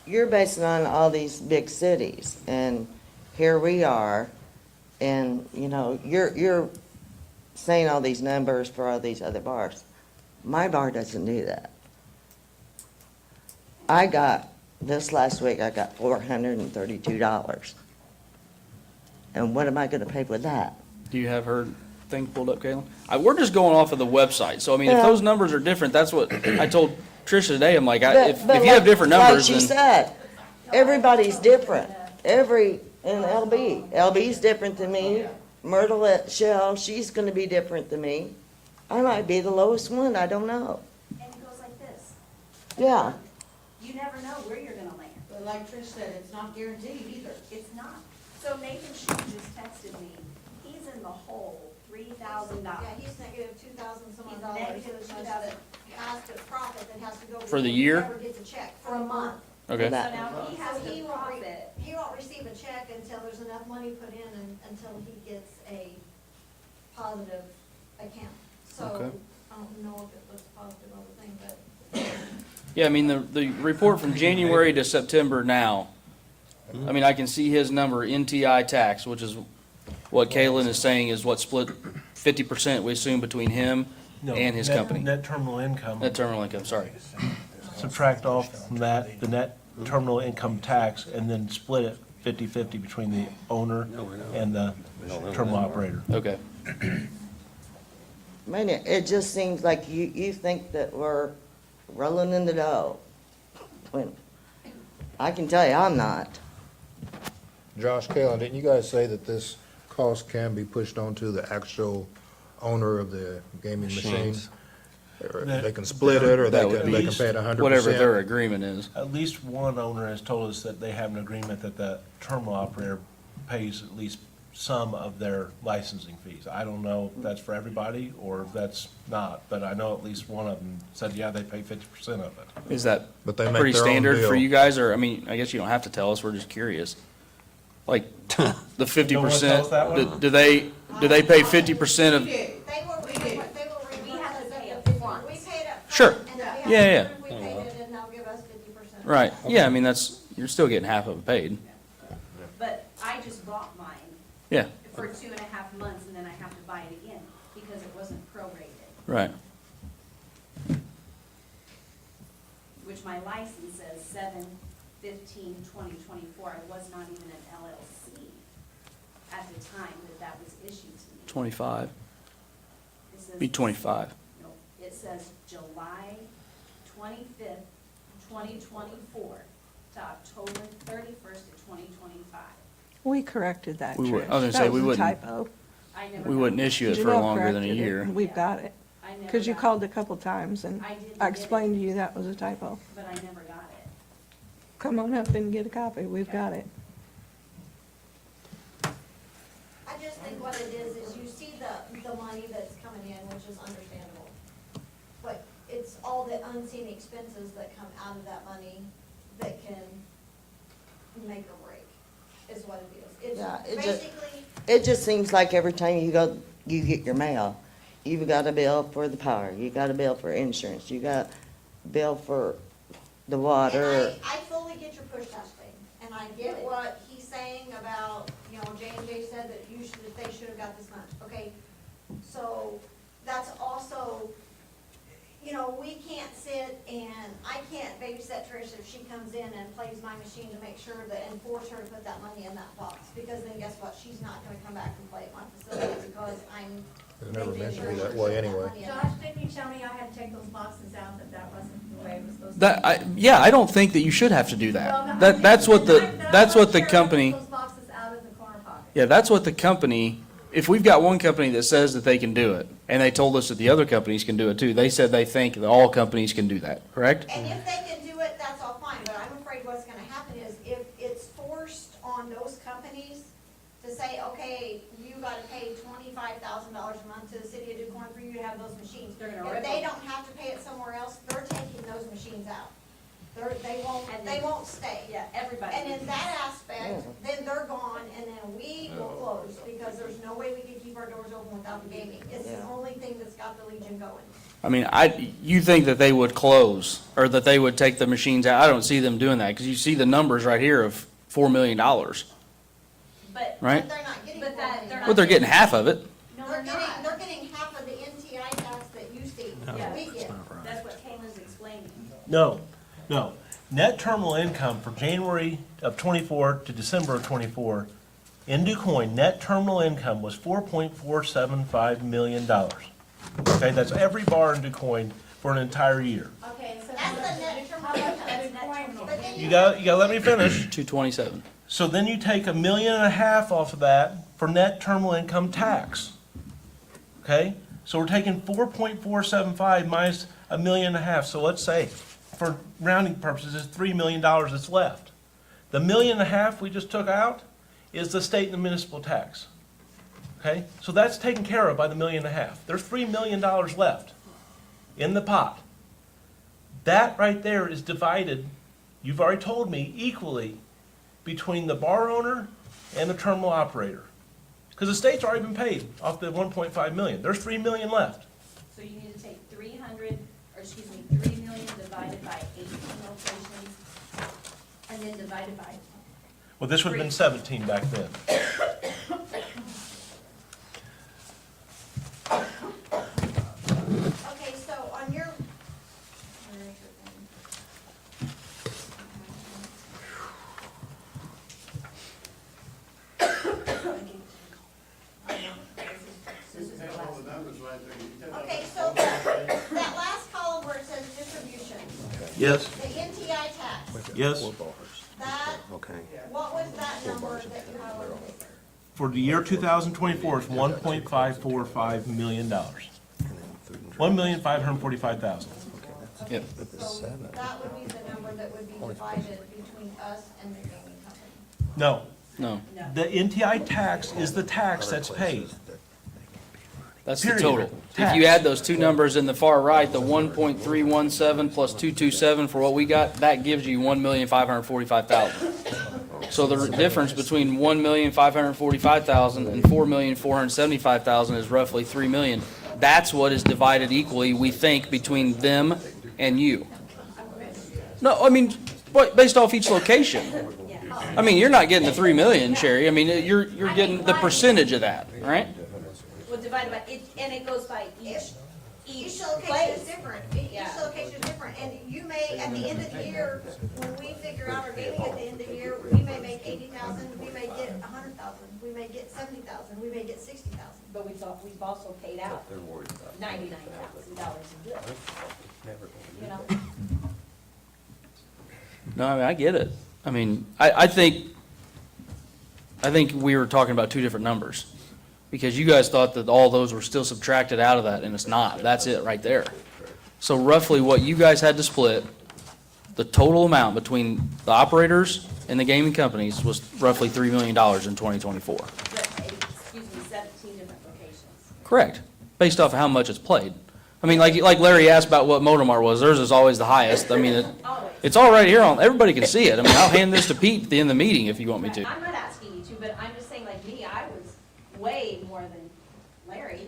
[SPEAKER 16] you're basing on all these big cities, and here we are, and, you're saying all these numbers for all these other bars. My bar doesn't do that. This last week, I got $432. And what am I gonna pay for that?
[SPEAKER 2] Do you have her thing pulled up, Caitlin? We're just going off of the website, so I mean, if
[SPEAKER 16] Yeah.
[SPEAKER 2] those numbers are different, that's what I told Tricia today, I'm like,
[SPEAKER 16] But-
[SPEAKER 2] if
[SPEAKER 16] but
[SPEAKER 2] you have
[SPEAKER 16] like-
[SPEAKER 2] different numbers,
[SPEAKER 16] Like she
[SPEAKER 2] then.
[SPEAKER 16] said, everybody's different. In LB's different than me. Myrtle at Shell, she's gonna be different than me. I might be the lowest one, I don't know.
[SPEAKER 13] And it goes like this.
[SPEAKER 16] Yeah,
[SPEAKER 13] You never know where you're gonna land.
[SPEAKER 14] But like Trish said, it's not guaranteed either.
[SPEAKER 13] It's not. So Nathan Shue just texted me, he's in the hole, $3,000.
[SPEAKER 12] Yeah, he's negative 2,000 some
[SPEAKER 13] He's
[SPEAKER 12] odd dollars.
[SPEAKER 13] negative
[SPEAKER 12] It's just
[SPEAKER 13] 2,000.
[SPEAKER 12] that has to profit that has to go.
[SPEAKER 2] For the
[SPEAKER 12] before he
[SPEAKER 2] year?
[SPEAKER 12] Never gets a check for a month.
[SPEAKER 2] Okay.
[SPEAKER 13] So now he has
[SPEAKER 12] So
[SPEAKER 13] to
[SPEAKER 12] he won't,
[SPEAKER 13] profit.
[SPEAKER 12] he won't receive a check until there's enough money put in and, until he gets a positive account. So,
[SPEAKER 2] Okay.
[SPEAKER 12] I don't know if it looks positive on the thing, but
[SPEAKER 2] Yeah, I mean, the report from January to September now, I mean, I can see his number, NTI tax, which is what Caitlin is saying is what split 50%, we assume, between him
[SPEAKER 8] No,
[SPEAKER 2] and his
[SPEAKER 8] net-
[SPEAKER 2] company.
[SPEAKER 8] Net terminal income,
[SPEAKER 2] Net terminal income, sorry.
[SPEAKER 8] subtract off from that the net terminal income tax, and then split it 50/50 between the owner and the terminal operator.
[SPEAKER 2] Okay.
[SPEAKER 16] man, it just seems like you think that we're rolling in the dough. When I can tell you, I'm not.
[SPEAKER 7] Josh, Kalen, didn't you guys say that this cost can be pushed onto the actual owner of the gaming machine? Or they can split it, or
[SPEAKER 2] That would
[SPEAKER 7] they
[SPEAKER 2] be
[SPEAKER 7] can pay it 100%?
[SPEAKER 2] whatever their agreement is.
[SPEAKER 8] At least one owner has told us that they have an agreement that the terminal operator pays at least some of their licensing fees. I don't know if that's for everybody or if that's not, but I know at least one of them said, yeah, they pay 50% of it.
[SPEAKER 2] Is that
[SPEAKER 7] But they make
[SPEAKER 2] pretty
[SPEAKER 7] their own
[SPEAKER 2] standard for
[SPEAKER 7] bill.
[SPEAKER 2] you guys, or, I mean, I guess you don't have to tell us, we're just curious. Like, the 50%,
[SPEAKER 8] Don't wanna tell us that one?
[SPEAKER 2] do they pay 50% of?
[SPEAKER 12] they will,
[SPEAKER 13] We have to pay up front.
[SPEAKER 12] We pay it up front.
[SPEAKER 2] Sure.
[SPEAKER 12] And if we have
[SPEAKER 2] Yeah,
[SPEAKER 12] to prove we paid it, and they'll give us 50%.
[SPEAKER 2] Right, yeah, I mean, you're still getting half of it paid.
[SPEAKER 13] But I just bought mine
[SPEAKER 2] Yeah,
[SPEAKER 13] for 2.5 months, and then I have to buy it again because it wasn't prorated,
[SPEAKER 2] right.
[SPEAKER 13] which my license says 7/15/2024. I was not even an LLC at the time that was issued to me.
[SPEAKER 2] 25,
[SPEAKER 13] It says-
[SPEAKER 2] be 25.
[SPEAKER 13] No, it says July 25th, 2024 to October 31st of 2025.
[SPEAKER 1] We corrected that,
[SPEAKER 2] We would-
[SPEAKER 1] Trish.
[SPEAKER 2] I was gonna say, we
[SPEAKER 1] That was a
[SPEAKER 2] wouldn't-
[SPEAKER 1] typo.
[SPEAKER 13] I never.
[SPEAKER 2] We wouldn't issue it for
[SPEAKER 1] Janelle
[SPEAKER 2] longer than a
[SPEAKER 1] corrected it,
[SPEAKER 2] year.
[SPEAKER 1] and we've got it.
[SPEAKER 13] I never
[SPEAKER 1] Because you
[SPEAKER 13] got
[SPEAKER 1] called
[SPEAKER 13] it,
[SPEAKER 1] a couple times, and
[SPEAKER 13] I didn't
[SPEAKER 1] I
[SPEAKER 13] get it.
[SPEAKER 1] explained to you that was a typo.
[SPEAKER 13] But I never got it.
[SPEAKER 1] Come on up and get a copy, we've got it.
[SPEAKER 12] I just think what it is you see the money that's coming in, which is understandable. But it's all the unseen expenses that come out of that money that can make or break, is what it is.
[SPEAKER 16] Yeah,
[SPEAKER 12] It's basically,
[SPEAKER 16] It just seems like every time you go, you get your mail, you've got a bill for the power, you got a bill for insurance, you got a bill for the water.
[SPEAKER 12] and I fully get your push testing, and I get what he's saying about, J&J said that they should have got this much, okay? So, that's also, we can't sit and, I can't babysit Trish if she comes in and plays my machine to make sure that, and force her to put that money in that box, because then guess what? She's not gonna come back and play at my facility because I'm.
[SPEAKER 7] It's never
[SPEAKER 12] making
[SPEAKER 7] meant to
[SPEAKER 12] sure
[SPEAKER 7] be that
[SPEAKER 12] she's
[SPEAKER 7] way
[SPEAKER 12] putting
[SPEAKER 7] anyway.
[SPEAKER 12] money in there.
[SPEAKER 15] Josh, didn't you tell me I had to take those boxes out, that wasn't the way it was supposed to be?
[SPEAKER 2] That, I don't think that you should have to do
[SPEAKER 15] Well, no,
[SPEAKER 2] that. That's what
[SPEAKER 15] then
[SPEAKER 2] that's
[SPEAKER 15] I
[SPEAKER 2] what the
[SPEAKER 15] don't care.
[SPEAKER 2] company,
[SPEAKER 15] Those boxes out of the corner pocket.
[SPEAKER 2] yeah, that's what the company, if we've got one company that says that they can do it, and they told us that the other companies can do it too, they said they think that all companies can do that, correct?
[SPEAKER 12] And if they can do it, that's all fine, but I'm afraid what's gonna happen is if it's forced on those companies to say, okay, you gotta pay $25,000 a month to the city of DuQuoin for you to have those machines.
[SPEAKER 13] They're gonna
[SPEAKER 12] If
[SPEAKER 13] rip
[SPEAKER 12] they
[SPEAKER 13] them.
[SPEAKER 12] don't have to pay it somewhere else, they're taking those machines out. They won't stay.
[SPEAKER 13] Yeah, everybody.
[SPEAKER 12] And in that aspect, then they're gone, and then we will close, because there's no way we can keep our doors open without the gaming. It's the only thing that's got the Legion going.
[SPEAKER 2] I mean, you think that they would close, or that they would take the machines out? I don't see them doing that, because you see the numbers right here of $4 million,
[SPEAKER 13] But,
[SPEAKER 2] right?
[SPEAKER 12] But they're not getting
[SPEAKER 13] But
[SPEAKER 12] $4 million.
[SPEAKER 13] they're not
[SPEAKER 2] But they're getting half of it.
[SPEAKER 13] no,
[SPEAKER 12] They're
[SPEAKER 13] they're not.
[SPEAKER 12] getting half of the NTI tax that you see,
[SPEAKER 13] Yeah.
[SPEAKER 12] we get.
[SPEAKER 13] That's what Kayla's explaining.
[SPEAKER 8] No. Net terminal income for January of '24 to December of '24 In DuQuoin, net terminal income was $4.475 million. Okay, that's every bar in DuQuoin for an entire year.
[SPEAKER 12] Okay, so that's the net terminal. But then
[SPEAKER 8] You gotta let me finish.
[SPEAKER 2] 227.
[SPEAKER 8] So then you take $1.5 million off of that for net terminal income tax. Okay? So we're taking 4.475 minus $1.5 million. So let's say, for rounding purposes, it's $3 million that's left. The $1.5 million we just took out is the state and the municipal tax. Okay? So that's taken care of by the $1.5 million. There's $3 million left in the pot. That right there is divided, you've already told me, equally between the bar owner and the terminal operator. Because the state's already been paid off the 1.5 million. There's 3 million left.
[SPEAKER 13] So you need to take 3 million divided by 18 locations, and then divided by,
[SPEAKER 8] Well, this would have been 17 back then.
[SPEAKER 12] Okay, so on your, where is your thing? Okay, so that last column where it says distribution,
[SPEAKER 8] Yes.
[SPEAKER 12] the NTI tax,
[SPEAKER 8] Yes.
[SPEAKER 12] that, what was that number that you highlighted?
[SPEAKER 8] For the year 2024, it's $1.545 million. $1,545,000.
[SPEAKER 2] Yep.
[SPEAKER 12] So that would be the number that would be divided between us and the gaming company.
[SPEAKER 8] No,
[SPEAKER 2] No,
[SPEAKER 8] the NTI tax is the tax that's paid.
[SPEAKER 2] that's the
[SPEAKER 8] Period.
[SPEAKER 2] total. If
[SPEAKER 8] Tax.
[SPEAKER 2] you add those two numbers in the far right, the 1.317 plus 227 for what we got, that gives you 1,545,000. So the difference between 1,545,000 and 4,475,000 is roughly 3 million. That's what is divided equally, we think, between them and you. No, I mean, but based off each location. I mean, you're not getting the 3 million, Sherry. I mean, you're getting the percentage of that, right?
[SPEAKER 13] well, divided by, and it goes by each
[SPEAKER 12] Each location
[SPEAKER 13] place.
[SPEAKER 12] is different, each location is different, and you may, at the end of the year, when we figure out our gaming at the end of the year, we may make 80,000, we may get 100,000, we may get 70,000, we may get 60,000.
[SPEAKER 13] But we've also paid out $99,000 in bills. You know?
[SPEAKER 2] No, I mean, I get it. I mean, I think we were talking about two different numbers. Because you guys thought that all those were still subtracted out of that, and it's not. That's it right there. So roughly what you guys had to split, the total amount between the operators and the gaming companies was roughly $3 million in 2024.
[SPEAKER 13] Excuse me, 17 different locations.
[SPEAKER 2] Correct, based off of how much it's played. I mean, like Larry asked about what Motomar was, theirs is always the highest. I mean, it's all right here on, everybody can see it. I mean, I'll hand this to Pete at the end of the meeting if you want me to.
[SPEAKER 13] I'm not asking you to, but I'm just saying, like me, I was way more than Larry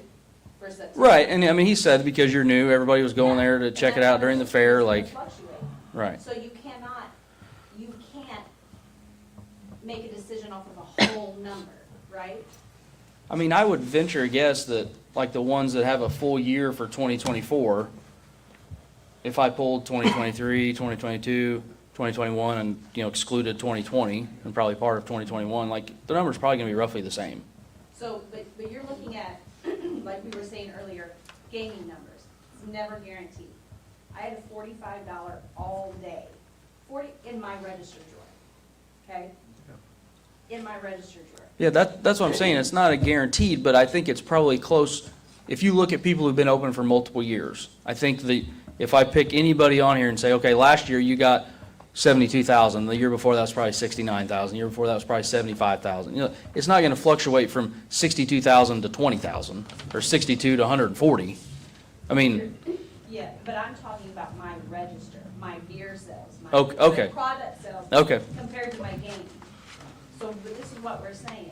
[SPEAKER 13] for September.
[SPEAKER 2] Right, and I mean, he said because you're new, everybody was going there to check it out during the fair,
[SPEAKER 13] It's
[SPEAKER 2] like,
[SPEAKER 13] gonna fluctuate.
[SPEAKER 2] right.
[SPEAKER 13] So you can't make a decision off of a whole number, right?
[SPEAKER 2] I mean, I would venture a guess that, like, the ones that have a full year for 2024, if I pulled 2023, 2022, 2021, and, excluded 2020, and probably part of 2021, like, the number's probably gonna be roughly the same.
[SPEAKER 13] So, but you're looking at, like we were saying earlier, gaming numbers. It's never guaranteed. I had a $45 all day, 40 in my register drawer, okay? In my register drawer.
[SPEAKER 2] Yeah, that's what I'm saying, it's not a guaranteed, but I think it's probably close. If you look at people who've been open for multiple years, I think if I pick anybody on here and say, okay, last year you got 72,000, the year before that was probably 69,000, the year before that was probably 75,000. It's not gonna fluctuate from 62,000 to 20,000, or 62 to 140. I mean,
[SPEAKER 13] Yeah, but I'm talking about my register, my beer sales, my
[SPEAKER 2] Okay.
[SPEAKER 13] product sales.
[SPEAKER 2] Okay.
[SPEAKER 13] Compared to my gaming. So but this is what we're saying.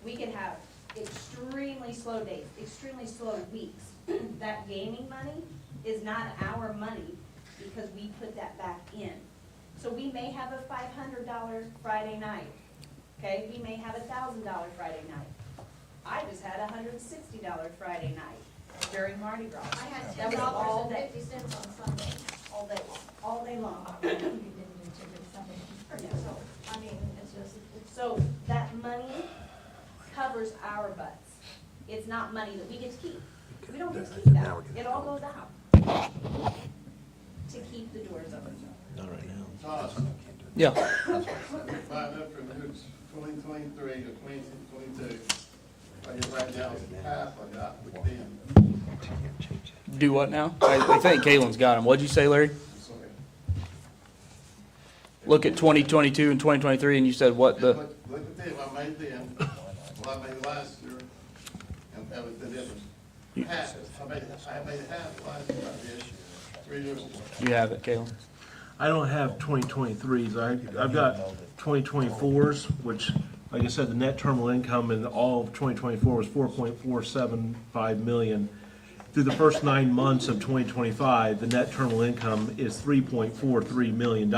[SPEAKER 13] We can have extremely slow days, extremely slow weeks. That gaming money is not our money because we put that back in. So we may have a $500 Friday night, okay? We may have a $1,000 Friday night. I just had a $160 Friday night during Mardi Gras.
[SPEAKER 12] I had
[SPEAKER 13] That was all day,
[SPEAKER 12] $10.50 on Sunday, all day long.
[SPEAKER 13] all day long.
[SPEAKER 12] So, I mean, it's just,
[SPEAKER 13] So that money covers our butts. It's not money that we get to keep. We don't get to keep that. It all goes out to keep the doors open.
[SPEAKER 11] Todd,
[SPEAKER 2] Yeah.
[SPEAKER 11] find up from 2023 to 2022, I get right down to half I got with them.
[SPEAKER 2] Do what now? I think Caitlin's got him. What'd you say, Larry?
[SPEAKER 11] Sorry.
[SPEAKER 2] Look at 2022 and 2023, and you said what the,
[SPEAKER 11] Look at them, I made them, what I made last year, and that was the difference. Half, I made half last year, I did 3 years ago.
[SPEAKER 2] you have it, Caitlin.
[SPEAKER 8] I don't have 2023s. I've got 2024s, which, like I said, the net terminal income in all of 2024 was 4.475 million. Through the first 9 months of 2025, the net terminal income is $3.43 million.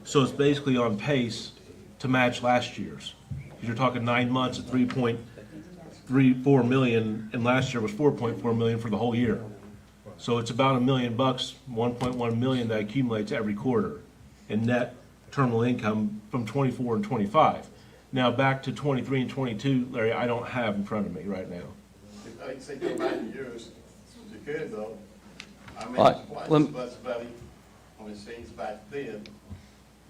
[SPEAKER 8] So it's basically on pace to match last year's. Because you're talking 9 months at 3.34 million, and last year was 4.4 million for the whole year. So it's about $1 million, 1.1 million that accumulates every quarter in net terminal income from 24 and 25. Now, back to 23 and 22, Larry, I don't have in front of me right now.
[SPEAKER 11] If I can say go back in years, you could though. I made
[SPEAKER 2] All right,
[SPEAKER 11] twice
[SPEAKER 2] lem-
[SPEAKER 11] as much money on machines back then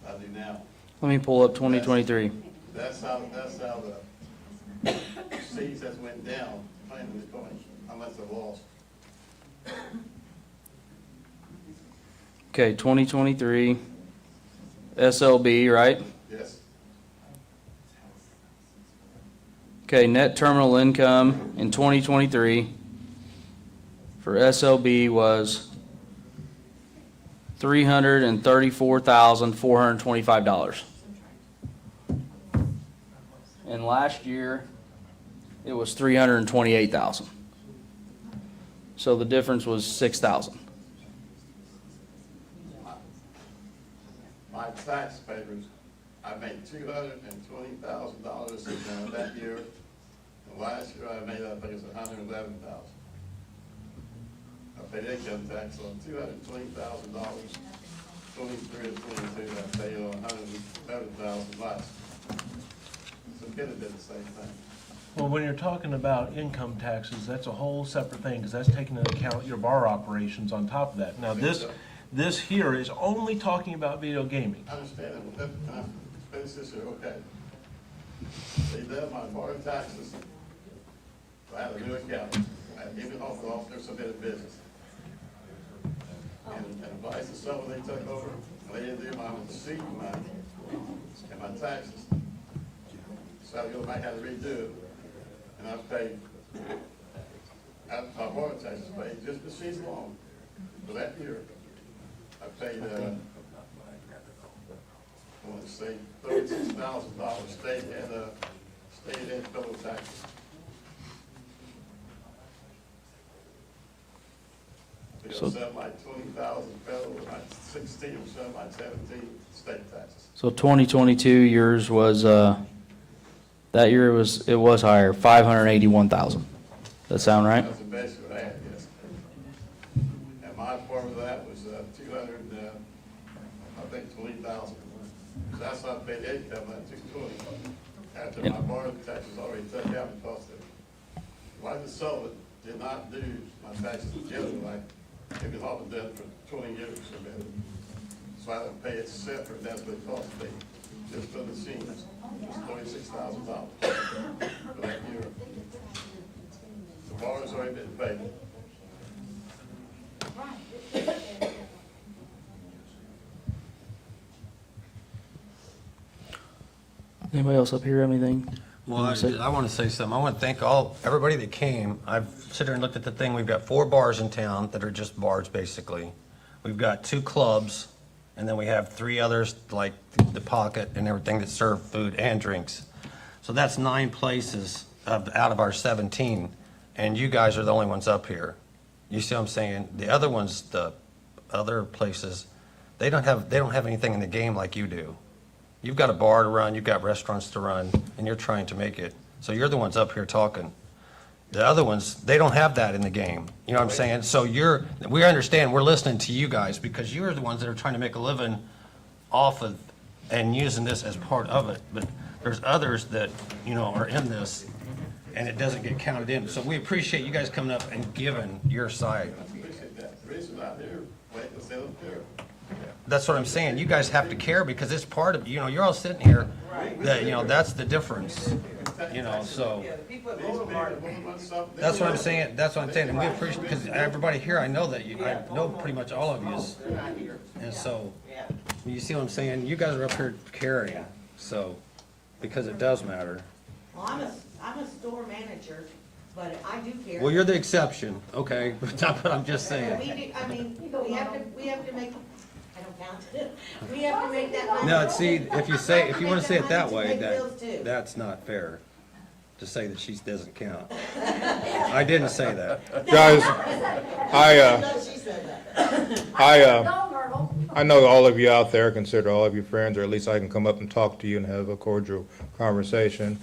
[SPEAKER 11] as I do now.
[SPEAKER 2] Let me pull up 2023.
[SPEAKER 11] That's how the seas has went down, playing with coins, how much I lost.
[SPEAKER 2] Okay, 2023, SLB, right?
[SPEAKER 11] Yes,
[SPEAKER 2] Okay, net terminal income in 2023 for SLB was $334,425. And last year, it was $328,000. So the difference was $6,000.
[SPEAKER 11] my tax papers, I made $220,000 that year. And last year I made, I think it was $111,000. I paid income tax on $220,000, 23 and 22, I paid on $111,000 last. So it could have been the same thing.
[SPEAKER 8] Well, when you're talking about income taxes, that's a whole separate thing, because that's taking into account your bar operations on top of that. Now, this here is only talking about video gaming.
[SPEAKER 11] I understand it, but can I finish this here? Okay. They did my bar taxes. I had a new account. I had given off the officer submitted business. And advice of someone they took over, they didn't do my receipt money and my taxes. So I go back, had to redo it. And I paid, my bar taxes paid just the season long for that year. I paid, I want to say $36,000 state and federal taxes. Because something like 20,000 federal, like 16 or something like 17 state taxes.
[SPEAKER 2] So 2022, yours was, that year it was higher, 581,000. That sound right?
[SPEAKER 11] That's the best I had, yes. And my part of that was 200, I think 20,000. So that's how I paid income, that 220. After my bar taxes already took out the cost of it. Roger Sullivan did not do my taxes together like it was all done for 20 years or better. So I had to pay it separate, that's what it cost me, just for the seniors. It's $26,000 for that year. The bar has already been paid.
[SPEAKER 2] Anybody else up here have anything?
[SPEAKER 17] Well, I want to say something. I want to thank everybody that came. I've sit here and looked at the thing. We've got 4 bars in town that are just bars, basically. We've got 2 clubs, and then we have 3 others, like the Pocket and everything, that serve food and drinks. So that's 9 places out of our 17, and you guys are the only ones up here. You see what I'm saying? The other ones, the other places, they don't have anything in the game like you do. You've got a bar to run, you've got restaurants to run, and you're trying to make it. So you're the ones up here talking. The other ones, they don't have that in the game. You know what I'm saying? So we understand, we're listening to you guys because you're the ones that are trying to make a living off of and using this as part of it. But there's others that, are in this and it doesn't get counted in. So we appreciate you guys coming up and giving your side.
[SPEAKER 11] Appreciate that. The reason I'm here, wait to sell it there.
[SPEAKER 17] That's what I'm saying. You guys have to care because it's part of, you're all sitting here, that, that's the difference, so. That's what I'm saying, and we appreciate, because everybody here, I know that I know pretty much all of yous. And so, you see what I'm saying? You guys are up here caring, so, because it does matter.
[SPEAKER 14] Well, I'm a store manager, but I do care.
[SPEAKER 17] Well, you're the exception, okay, but I'm just
[SPEAKER 14] We
[SPEAKER 17] saying.
[SPEAKER 14] do, I mean, we have to make, I don't count. We have to make that money.
[SPEAKER 17] No, see, if you want to say it that way,
[SPEAKER 14] Make bills too.
[SPEAKER 17] that's not fair, to say that she doesn't count. I didn't say that.
[SPEAKER 7] Guys, I know all of you out there consider all of you friends, or at least I can come up and talk to you and have a cordial conversation.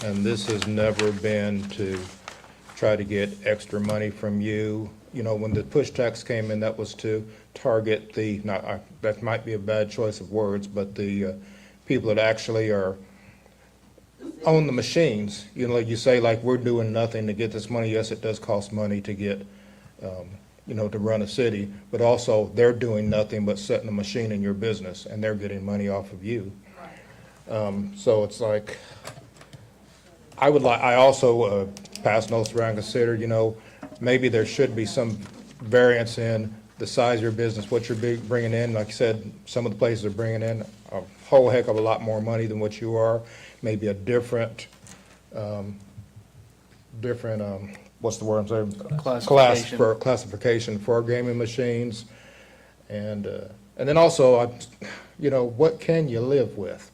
[SPEAKER 7] And this has never been to try to get extra money from you. When the push tax came in, that was to target that might be a bad choice of words, but the people that actually own the machines. You say like, we're doing nothing to get this money. Yes, it does cost money to get, to run a city, but also they're doing nothing but setting a machine in your business, and they're getting money off of you. So it's like, I also pass notes around, consider, maybe there should be some variance in the size of your business, what you're bringing in. Like you said, some of the places are bringing in a whole heck of a lot more money than what you are. Maybe a different, what's the word I'm saying? Classification for gaming machines. And then also, what can you live with?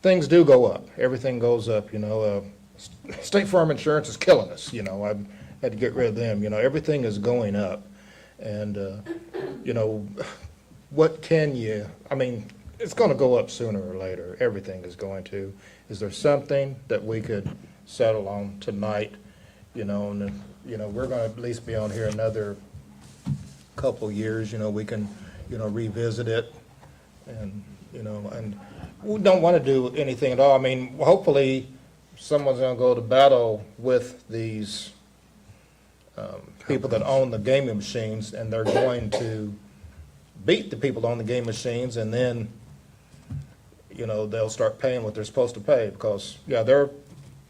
[SPEAKER 7] Things do go up. Everything goes up, State Farm Insurance is killing us, I had to get rid of them, everything is going up. And, what can you, it's gonna go up sooner or later, everything is going to. Is there something that we could settle on tonight, and then, we're gonna at least be on here another couple years, we can, revisit it, and, and we don't wanna do anything at all. Hopefully, someone's gonna go to battle with these people that own the gaming machines, and they're going to beat the people that own the game machines, and then, they'll start paying what they're supposed to pay, because,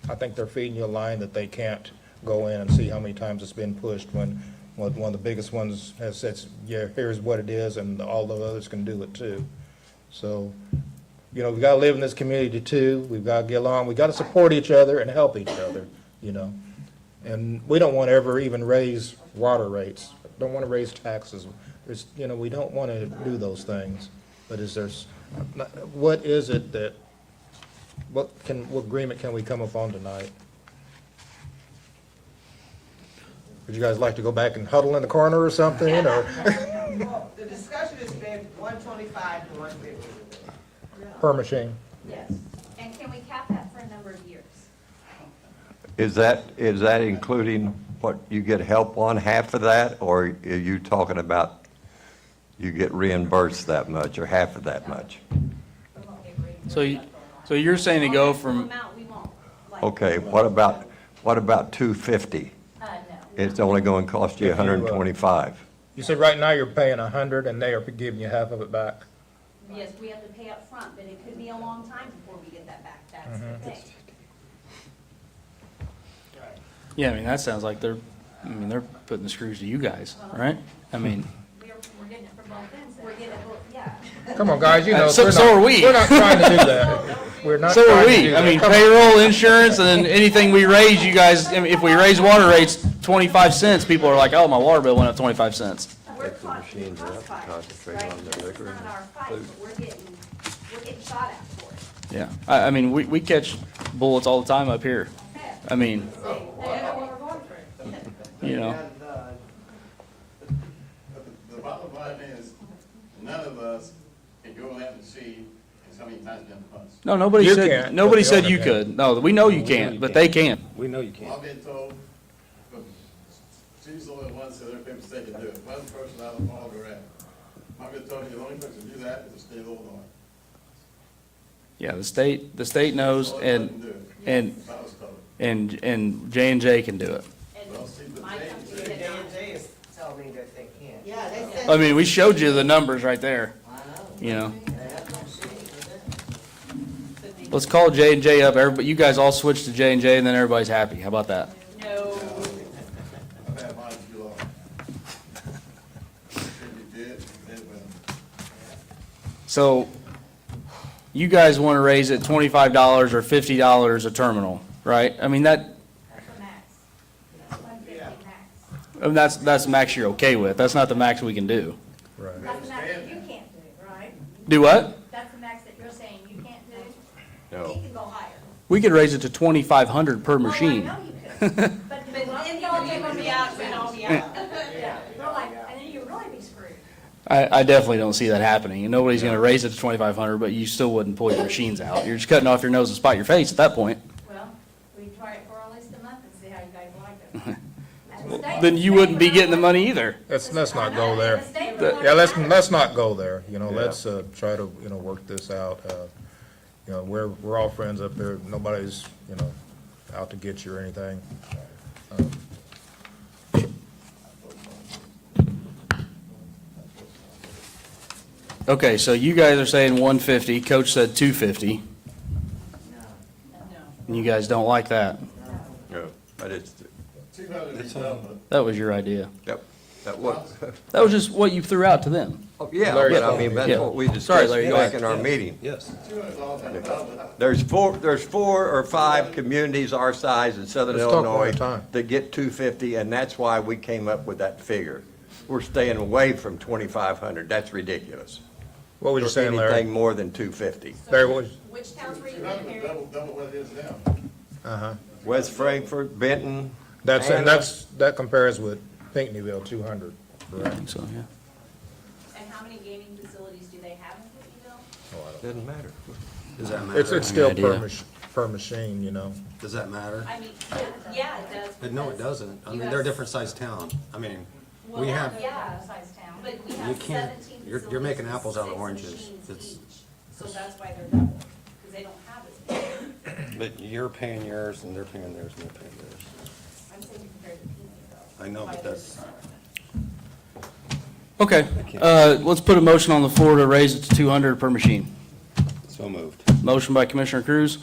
[SPEAKER 7] I think they're feeding you a line that they can't go in and see how many times it's been pushed, when one of the biggest ones has said, here's what it is, and all the others can do it too. So, we've got to live in this community too. We've got to get along. We've got to support each other and help each other, And we don't want to ever even raise water rates. Don't want to raise taxes. We don't want to do those things. But what is it that, what agreement can we come upon tonight? Would you guys like to go back and huddle in the corner or something, or?
[SPEAKER 4] Well, the discussion has been 125 to 150.
[SPEAKER 7] Per machine.
[SPEAKER 15] Yes. And can we cap that for a number of years?
[SPEAKER 5] Is that including what you get help on, half of that, or are you talking about you get reimbursed that much, or half of that much?
[SPEAKER 2] So you're saying to go from,
[SPEAKER 15] Amount we won't, like.
[SPEAKER 5] Okay, what about 250?
[SPEAKER 15] No.
[SPEAKER 5] It's only going to cost you 125.
[SPEAKER 7] You said right now you're paying 100 and they are giving you half of it back.
[SPEAKER 15] Yes, we have to pay up front, but it could be a long time before we get that back. That's the thing.
[SPEAKER 2] yeah, that sounds like they're putting the screws to you guys, right?
[SPEAKER 15] We're getting it from both ends. We're getting it both, yeah.
[SPEAKER 7] Come on, guys,
[SPEAKER 2] So are we.
[SPEAKER 7] We're not trying to do that. We're not
[SPEAKER 2] So are
[SPEAKER 7] trying to
[SPEAKER 2] we.
[SPEAKER 7] do that. Come on.
[SPEAKER 2] Payroll, insurance, and then anything we raise, you guys, if we raise water rates 25 cents, people are like, oh, my water bill went up 25 cents.
[SPEAKER 15] We're cost fighters, right? This is not our fight, but we're getting shot at for it.
[SPEAKER 2] Yeah, we catch bullets all the time up here.
[SPEAKER 15] They know what we're going through.
[SPEAKER 11] The bottom line is, none of us can go out and see how many times been punched.
[SPEAKER 2] No, nobody
[SPEAKER 7] You
[SPEAKER 2] said,
[SPEAKER 7] can't,
[SPEAKER 2] nobody
[SPEAKER 7] but the
[SPEAKER 2] said
[SPEAKER 7] owner
[SPEAKER 2] you
[SPEAKER 7] can.
[SPEAKER 2] could. No, we know you can't, but they can.
[SPEAKER 17] We know you can't.
[SPEAKER 11] I've been told, but she's the only one, so there are people say can do it. One person out of all around. I've been told the only person to do that is the state of Illinois.
[SPEAKER 2] Yeah, the state knows, and J&J can do it.
[SPEAKER 16] J&J is telling me that they can't.
[SPEAKER 4] Yeah, they said.
[SPEAKER 2] I mean, we showed you the numbers right there, you know. Let's call J&J up, everybody, you guys all switch to J&J, and then everybody's happy. How about that?
[SPEAKER 13] No.
[SPEAKER 11] I've had mine too long. Should be dead,
[SPEAKER 2] So, you guys want to raise it $25 or $50 a terminal, right? I mean, that, and that's the max you're okay with. That's not the max we can do.
[SPEAKER 7] Right.
[SPEAKER 9] That's the max that you can't do, right?
[SPEAKER 2] Do what?
[SPEAKER 9] That's the max that you're saying you can't do?
[SPEAKER 11] No.
[SPEAKER 9] You can go higher.
[SPEAKER 2] We could raise it to $2,500 per machine.
[SPEAKER 9] Oh, I know you could. But
[SPEAKER 13] But then y'all take on the out, and I'll be out.
[SPEAKER 9] Yeah, you're like, and then you'd really be screwed.
[SPEAKER 2] I definitely don't see that happening, and nobody's going to raise it to $2,500, but you still wouldn't pull your machines out. You're just cutting off your nose and spite your face at that point.
[SPEAKER 9] Well, we try it for at least a month and see how you guys like it. And the state-
[SPEAKER 2] Then you wouldn't be getting the money either.
[SPEAKER 7] Let's not go there.
[SPEAKER 9] The state would
[SPEAKER 2] That-
[SPEAKER 9] want
[SPEAKER 7] Yeah,
[SPEAKER 9] to-
[SPEAKER 7] let's not go there, you know,
[SPEAKER 5] Yeah.
[SPEAKER 7] let's, try to, work this out. You know, we're all friends up there, nobody's, out to get you or anything.
[SPEAKER 2] Okay, so you guys are saying 150, Coach said 250, and you guys don't like that.
[SPEAKER 5] No, but it's,
[SPEAKER 11] 200 is done,
[SPEAKER 2] That was your idea.
[SPEAKER 5] that was,
[SPEAKER 2] That was just what you threw out to them.
[SPEAKER 5] yeah,
[SPEAKER 7] Larry
[SPEAKER 5] but I
[SPEAKER 7] told
[SPEAKER 5] mean,
[SPEAKER 7] me.
[SPEAKER 5] that's
[SPEAKER 2] Yeah.
[SPEAKER 5] what we
[SPEAKER 2] Sorry,
[SPEAKER 5] discussed
[SPEAKER 2] Larry, go
[SPEAKER 5] back
[SPEAKER 2] ahead.
[SPEAKER 5] in our meeting.
[SPEAKER 17] Yes.
[SPEAKER 11] 200 is all done.
[SPEAKER 5] There's four or five communities our size in southern
[SPEAKER 7] Let's talk one
[SPEAKER 5] Illinois
[SPEAKER 7] at a time.
[SPEAKER 5] that get 250, and that's why we came up with that figure. We're staying away from 2,500. That's ridiculous.
[SPEAKER 7] What was you saying,
[SPEAKER 5] Anything
[SPEAKER 7] Larry?
[SPEAKER 5] more than 250.
[SPEAKER 7] Larry, what was,
[SPEAKER 13] Which towns were you in,
[SPEAKER 11] 200 is
[SPEAKER 13] Harry?
[SPEAKER 11] double what it is now.
[SPEAKER 5] West Frankfort, Benton.
[SPEAKER 7] and
[SPEAKER 5] Anna.
[SPEAKER 7] that compares with Pinckneyville, 200,
[SPEAKER 2] I
[SPEAKER 7] correct?
[SPEAKER 2] think so, yeah.
[SPEAKER 13] And how many gaming facilities do they have in Whitneyville?
[SPEAKER 5] Doesn't matter.
[SPEAKER 17] Does that matter?
[SPEAKER 7] It's still
[SPEAKER 2] idea.
[SPEAKER 7] per machine,
[SPEAKER 17] Does that matter?
[SPEAKER 13] I mean, yeah, it does.
[SPEAKER 17] No, it
[SPEAKER 13] because
[SPEAKER 17] doesn't. I
[SPEAKER 13] you
[SPEAKER 17] mean,
[SPEAKER 13] have
[SPEAKER 17] they're a different sized town. I mean,
[SPEAKER 13] Well,
[SPEAKER 17] we have,
[SPEAKER 13] yeah,
[SPEAKER 9] Size town.
[SPEAKER 13] but we
[SPEAKER 17] You
[SPEAKER 13] have
[SPEAKER 17] can't-
[SPEAKER 13] 17
[SPEAKER 17] you're
[SPEAKER 13] facilities
[SPEAKER 17] making
[SPEAKER 13] with
[SPEAKER 17] apples out of
[SPEAKER 13] 6
[SPEAKER 17] oranges.
[SPEAKER 13] machines
[SPEAKER 17] It's-
[SPEAKER 13] each. So that's why they're double, because they don't have as many.
[SPEAKER 17] but you're paying yours and they're paying theirs and they're paying theirs.
[SPEAKER 13] I'm saying compared to Pinckneyville.
[SPEAKER 17] I know,
[SPEAKER 13] Why
[SPEAKER 17] but
[SPEAKER 13] they're
[SPEAKER 17] that's,
[SPEAKER 2] Okay, let's put a motion on the floor to raise it to 200 per machine.
[SPEAKER 17] so moved.
[SPEAKER 2] Motion by Commissioner Cruz,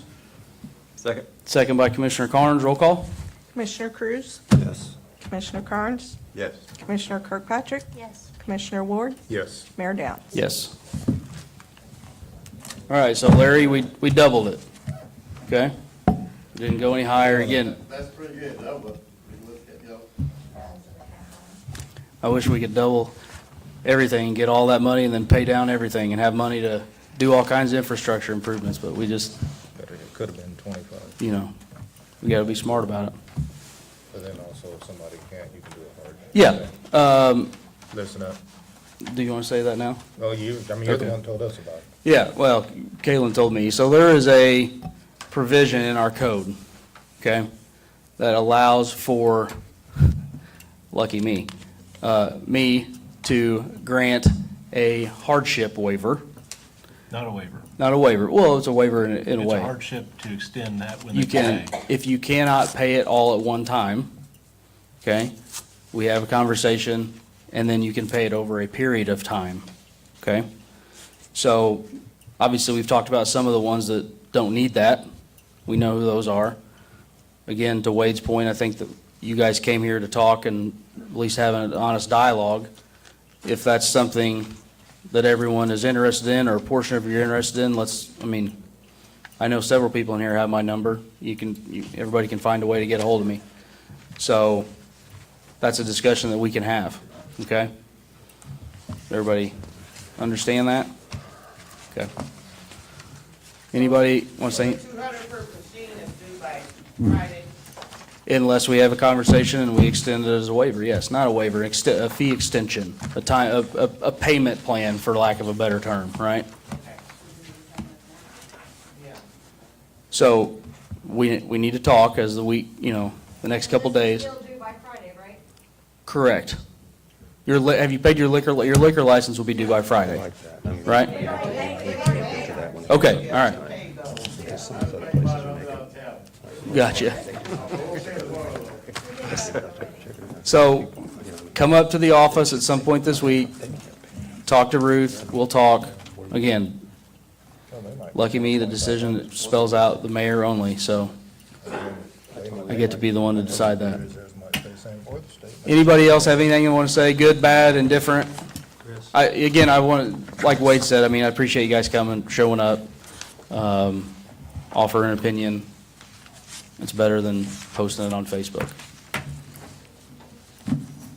[SPEAKER 5] Second.
[SPEAKER 2] second by Commissioner Carnes. Roll call?
[SPEAKER 1] Commissioner Cruz?
[SPEAKER 17] Yes.
[SPEAKER 1] Commissioner Carnes?
[SPEAKER 5] Yes.
[SPEAKER 1] Commissioner Kirkpatrick?
[SPEAKER 9] Yes.
[SPEAKER 1] Commissioner Ward?
[SPEAKER 7] Yes.
[SPEAKER 1] Mayor Downs?
[SPEAKER 2] Yes. All right, so Larry, we doubled it, okay? Didn't go any higher again.
[SPEAKER 11] That's pretty good, though, but we look at,
[SPEAKER 2] I wish we could double everything, get all that money, and then pay down everything, and have money to do all kinds of infrastructure improvements, but we just,
[SPEAKER 7] But it could have been 25,
[SPEAKER 2] you know, we gotta be smart about it.
[SPEAKER 7] but then also if somebody can't, you can do it hard.
[SPEAKER 2] Yeah,
[SPEAKER 7] Listen up.
[SPEAKER 2] do you wanna say that now?
[SPEAKER 7] Well, you're the
[SPEAKER 2] Okay.
[SPEAKER 7] one who told us about it.
[SPEAKER 2] Yeah, well, Caitlin told me. So there is a provision in our code, okay, that allows for, lucky me, me to grant a hardship waiver,
[SPEAKER 8] Not a waiver.
[SPEAKER 2] not a waiver, well, it's a waiver in a
[SPEAKER 8] It's a
[SPEAKER 2] way.
[SPEAKER 8] hardship to extend that when they
[SPEAKER 2] You can,
[SPEAKER 8] pay.
[SPEAKER 2] if you cannot pay it all at one time, okay, we have a conversation, and then you can pay it over a period of time, okay? So, obviously, we've talked about some of the ones that don't need that. We know who those are. Again, to Wade's point, I think that you guys came here to talk and at least have an honest dialogue. If that's something that everyone is interested in, or a portion of you are interested in, I know several people in here have my number. Everybody can find a way to get a hold of me. So, that's a discussion that we can have, okay? Everybody understand that? Okay. Anybody want to say,
[SPEAKER 4] 200 per machine is due by Friday.
[SPEAKER 2] unless we have a conversation and we extend it as a waiver? Yes, not a waiver, a fee extension, a payment plan, for lack of a better term, right?
[SPEAKER 4] Yeah.
[SPEAKER 2] So, we need to talk as the week, the next couple days.
[SPEAKER 12] Still due by Friday, right?
[SPEAKER 2] Correct. Have you paid your liquor license will be due by Friday,
[SPEAKER 17] Like that. I mean,
[SPEAKER 2] right?
[SPEAKER 17] to that one.
[SPEAKER 2] Okay, all right.
[SPEAKER 4] Paid
[SPEAKER 2] Gotcha. So, come up to the office at some point this week, talk to Ruth, we'll talk. Again, lucky me, the decision spells out the mayor only, so I get to be the one to decide that. Anybody else have anything you want to say, good, bad, indifferent? Again, I want, like Wade said, I mean, I appreciate you guys coming, showing up, offering an opinion. It's better than posting it on Facebook.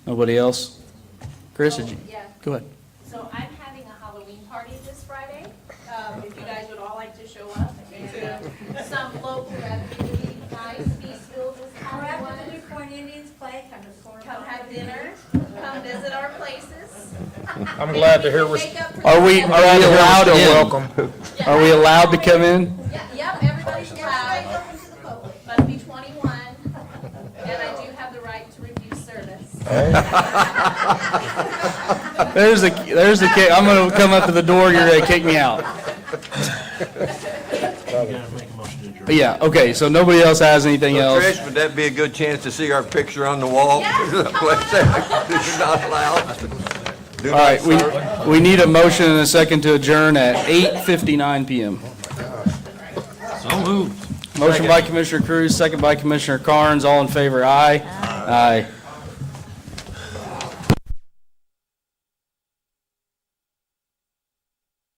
[SPEAKER 2] Nobody else? Chris, did you?
[SPEAKER 13] Yeah.
[SPEAKER 2] Go ahead.
[SPEAKER 13] So I'm having a Halloween party this Friday, if you guys would all like to show up. And some local revenue would be nice, Peaceville is having one.
[SPEAKER 14] After the Quoin Indians play, come to the corner.
[SPEAKER 13] Come have dinner, come visit our places.
[SPEAKER 7] I'm glad to hear we're,
[SPEAKER 2] Are we allowed
[SPEAKER 7] still
[SPEAKER 2] in?
[SPEAKER 7] welcome.
[SPEAKER 2] Are we allowed to come in?
[SPEAKER 13] Yep, everybody's allowed, but to be 21, and I do have the right to refuse service.
[SPEAKER 2] There's the kick. I'm gonna come up to the door, you're gonna kick me out. Yeah, okay, so nobody else has anything
[SPEAKER 5] So,
[SPEAKER 2] else?
[SPEAKER 5] Trish, would that be a good chance to see our picture on the wall? You're not allowed. Do
[SPEAKER 2] All
[SPEAKER 5] not
[SPEAKER 2] right,
[SPEAKER 5] serve.
[SPEAKER 2] we need a motion and a second to adjourn at 8:59 PM.
[SPEAKER 17] So moved.
[SPEAKER 2] Motion by Commissioner Cruz, second by Commissioner Carnes, all in favor, aye. Aye.